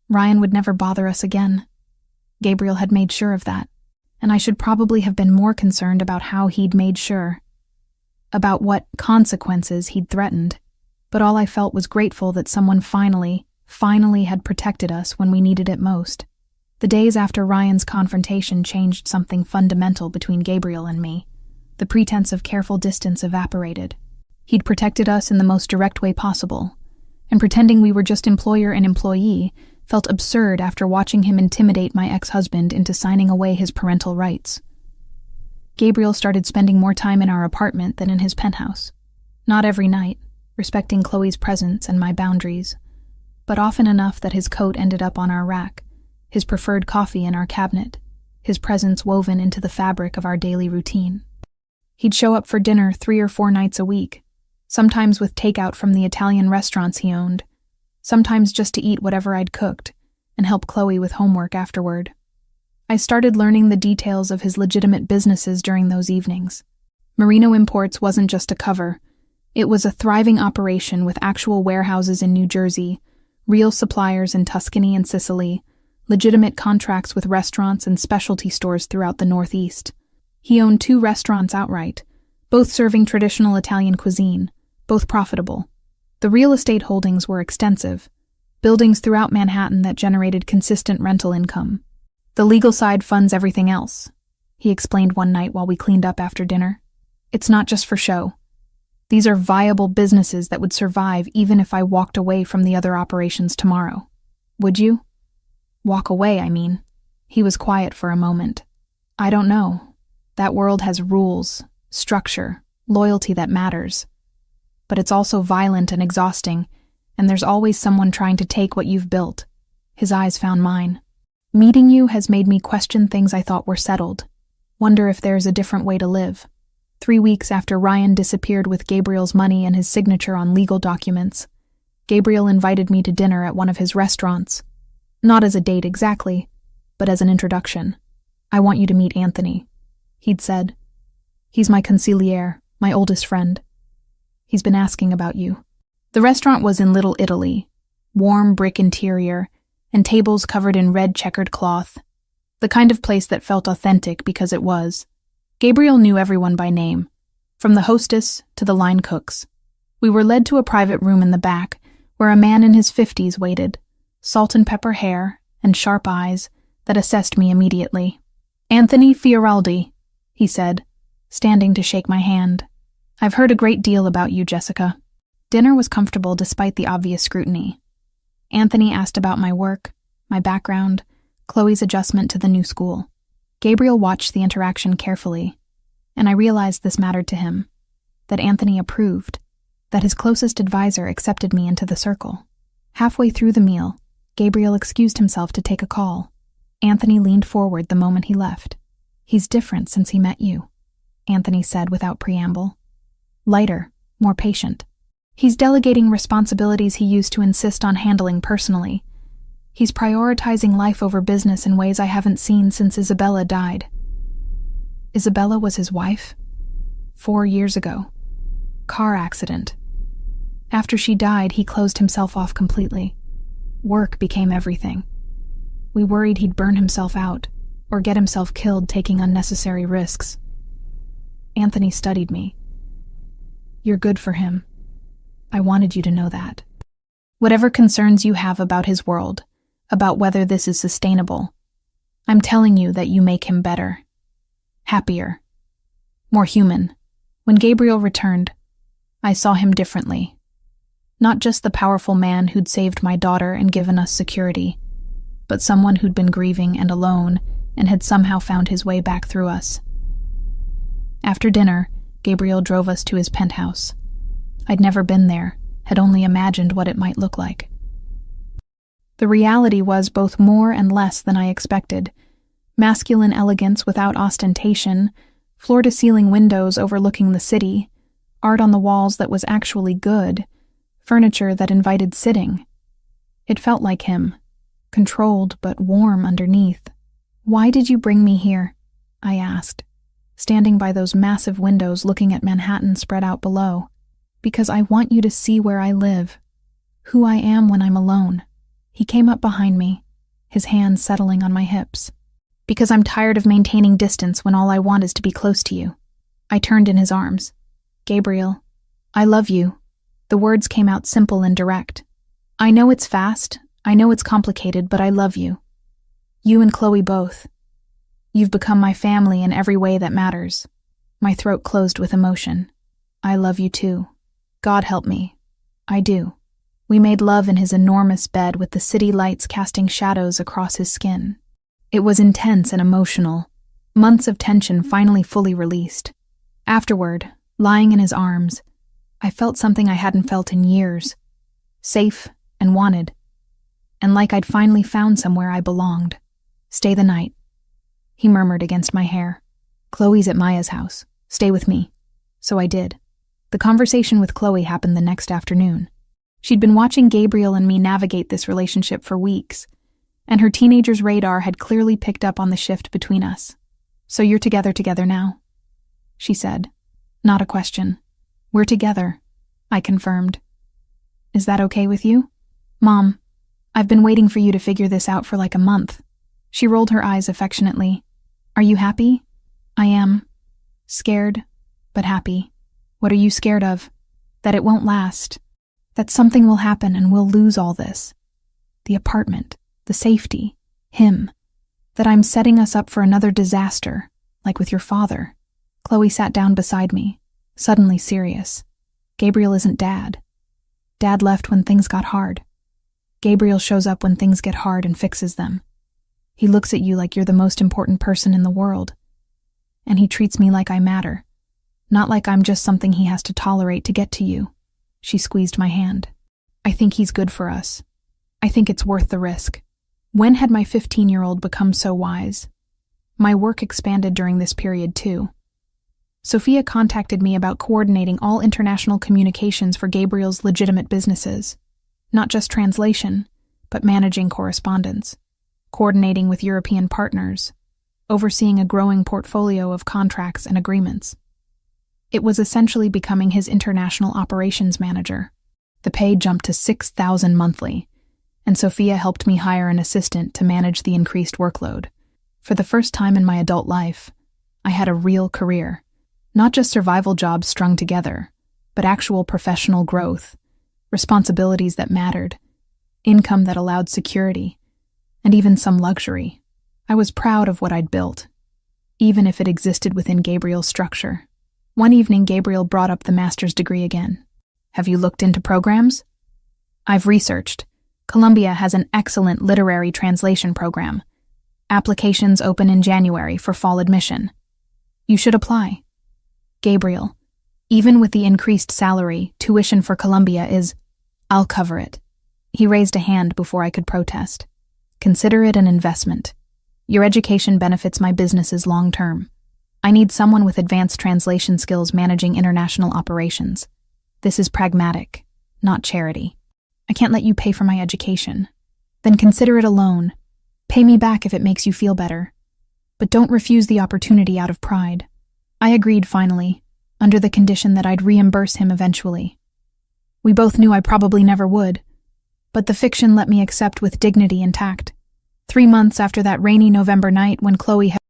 Ryan would never bother us again. Gabriel had made sure of that, and I should probably have been more concerned about how he'd made sure, about what consequences he'd threatened. But all I felt was grateful that someone finally had protected us when we needed it most. The days after Ryan's confrontation changed something fundamental between Gabriel and me. The pretense of careful distance evaporated. He'd protected us in the most direct way possible, and pretending we were just employer and employee felt absurd after watching him intimidate my ex-husband into signing away his parental rights. Gabriel started spending more time in our apartment than in his penthouse. Not every night, respecting Chloe's presence and my boundaries, but often enough that his coat ended up on our rack, his preferred coffee in our cabinet, his presence woven into the fabric of our daily routine. He'd show up for dinner 3 or 4 nights a week, sometimes with takeout from the Italian restaurants he owned, sometimes just to eat whatever I'd cooked and help Chloe with homework afterward. I started learning the details of his legitimate businesses during those evenings. Merino Imports wasn't just a cover. It was a thriving operation with actual warehouses in New Jersey, real suppliers in Tuscany and Sicily, legitimate contracts with restaurants and specialty stores throughout the Northeast. He owned 2 restaurants outright, both serving traditional Italian cuisine, both profitable. The real estate holdings were extensive, buildings throughout Manhattan that generated consistent rental income. The legal side funds everything else, he explained one night while we cleaned up after dinner. It's not just for show. These are viable businesses that would survive even if I walked away from the other operations tomorrow. Would you? Walk away, I mean. He was quiet for a moment. I don't know. That world has rules, structure, loyalty that matters. But it's also violent and exhausting, and there's always someone trying to take what you've built. His eyes found mine. Meeting you has made me question things I thought were settled. Wonder if there's a different way to live. 3 weeks after Ryan disappeared with Gabriel's money and his signature on legal documents, Gabriel invited me to dinner at one of his restaurants. Not as a date exactly, but as an introduction. I want you to meet Anthony, he'd said. He's my consigliere, my oldest friend. He's been asking about you. The restaurant was in Little Italy, warm brick interior, and tables covered in red checkered cloth. The kind of place that felt authentic because it was. Gabriel knew everyone by name, from the hostess to the line cooks. We were led to a private room in the back, where a man in his 50s waited, salt and pepper hair and sharp eyes that assessed me immediately. Anthony Fioraldi, he said, standing to shake my hand. I've heard a great deal about you, Jessica. Dinner was comfortable despite the obvious scrutiny. Anthony asked about my work, my background, Chloe's adjustment to the new school. Gabriel watched the interaction carefully, and I realized this mattered to him, that Anthony approved, that his closest advisor accepted me into the circle. Halfway through the meal, Gabriel excused himself to take a call. Anthony leaned forward the moment he left. He's different since he met you, Anthony said without preamble. Lighter, more patient. He's delegating responsibilities he used to insist on handling personally. He's prioritizing life over business in ways I haven't seen since Isabella died. Isabella was his wife? 4 years ago. Car accident. After she died, he closed himself off completely. Work became everything. We worried he'd burn himself out, or get himself killed taking unnecessary risks. Anthony studied me. You're good for him. I wanted you to know that. Whatever concerns you have about his world, about whether this is sustainable, I'm telling you that you make him better, happier, more human. When Gabriel returned, I saw him differently. Not just the powerful man who'd saved my daughter and given us security, but someone who'd been grieving and alone and had somehow found his way back through us. After dinner, Gabriel drove us to his penthouse. I'd never been there, had only imagined what it might look like. The reality was both more and less than I expected. Masculine elegance without ostentation, floor-to-ceiling windows overlooking the city, art on the walls that was actually good, furniture that invited sitting. It felt like him, controlled but warm underneath. "Why did you bring me here?" I asked, standing by those massive windows looking at Manhattan spread out below. "Because I want you to see where I live, who I am when I'm alone." He came up behind me, his hands settling on my hips. "Because I'm tired of maintaining distance when all I want is to be close to you." I turned in his arms. "Gabriel, I love you." The words came out simple and direct. "I know it's fast, I know it's complicated, but I love you. You and Chloe both. You've become my family in every way that matters." My throat closed with emotion. "I love you too. God help me. I do." We made love in his enormous bed with the city lights casting shadows across his skin. It was intense and emotional. Months of tension finally fully released. Afterward, lying in his arms, I felt something I hadn't felt in years. Safe and wanted. And like I'd finally found somewhere I belonged. "Stay the night," he murmured against my hair. "Chloe's at Maya's house. Stay with me." So I did. The conversation with Chloe happened the next afternoon. She'd been watching Gabriel and me navigate this relationship for weeks, and her teenager's radar had clearly picked up on the shift between us. "So you're together now?" she said. Not a question. "We're together," I confirmed. "Is that okay with you?" "Mom, I've been waiting for you to figure this out for like a month." She rolled her eyes affectionately. "Are you happy?" "I am. Scared, but happy." "What are you scared of?" "That it won't last. That something will happen and we'll lose all this. The apartment, the safety, him. That I'm setting us up for another disaster, like with your father." Chloe sat down beside me, suddenly serious. "Gabriel isn't Dad. Dad left when things got hard. Gabriel shows up when things get hard and fixes them. He looks at you like you're the most important person in the world. And he treats me like I matter, not like I'm just something he has to tolerate to get to you." She squeezed my hand. "I think he's good for us. I think it's worth the risk." When had my 15-year-old become so wise? My work expanded during this period too. Sophia contacted me about coordinating all international communications for Gabriel's legitimate businesses. Not just translation, but managing correspondence, coordinating with European partners, overseeing a growing portfolio of contracts and agreements. It was essentially becoming his international operations manager. The pay jumped to $6,000 monthly, and Sophia helped me hire an assistant to manage the increased workload. For the first time in my adult life, I had a real career. Not just survival jobs strung together, but actual professional growth, responsibilities that mattered, income that allowed security, and even some luxury. I was proud of what I'd built, even if it existed within Gabriel's structure. One evening, Gabriel brought up the master's degree again. "Have you looked into programs?" "I've researched. Columbia has an excellent literary translation program. Applications open in January for fall admission. You should apply." "Gabriel, even with the increased salary, tuition for Columbia is—" "I'll cover it." He raised a hand before I could protest. "Consider it an investment. Your education benefits my businesses long term. I need someone with advanced translation skills managing international operations. This is pragmatic, not charity. I can't let you pay for my education. Then consider it a loan. Pay me back if it makes you feel better. But don't refuse the opportunity out of pride." I agreed finally, under the condition that I'd reimburse him eventually. We both knew I probably never would, but the fiction let me accept with dignity intact. 3 months after that rainy November night when Chloe had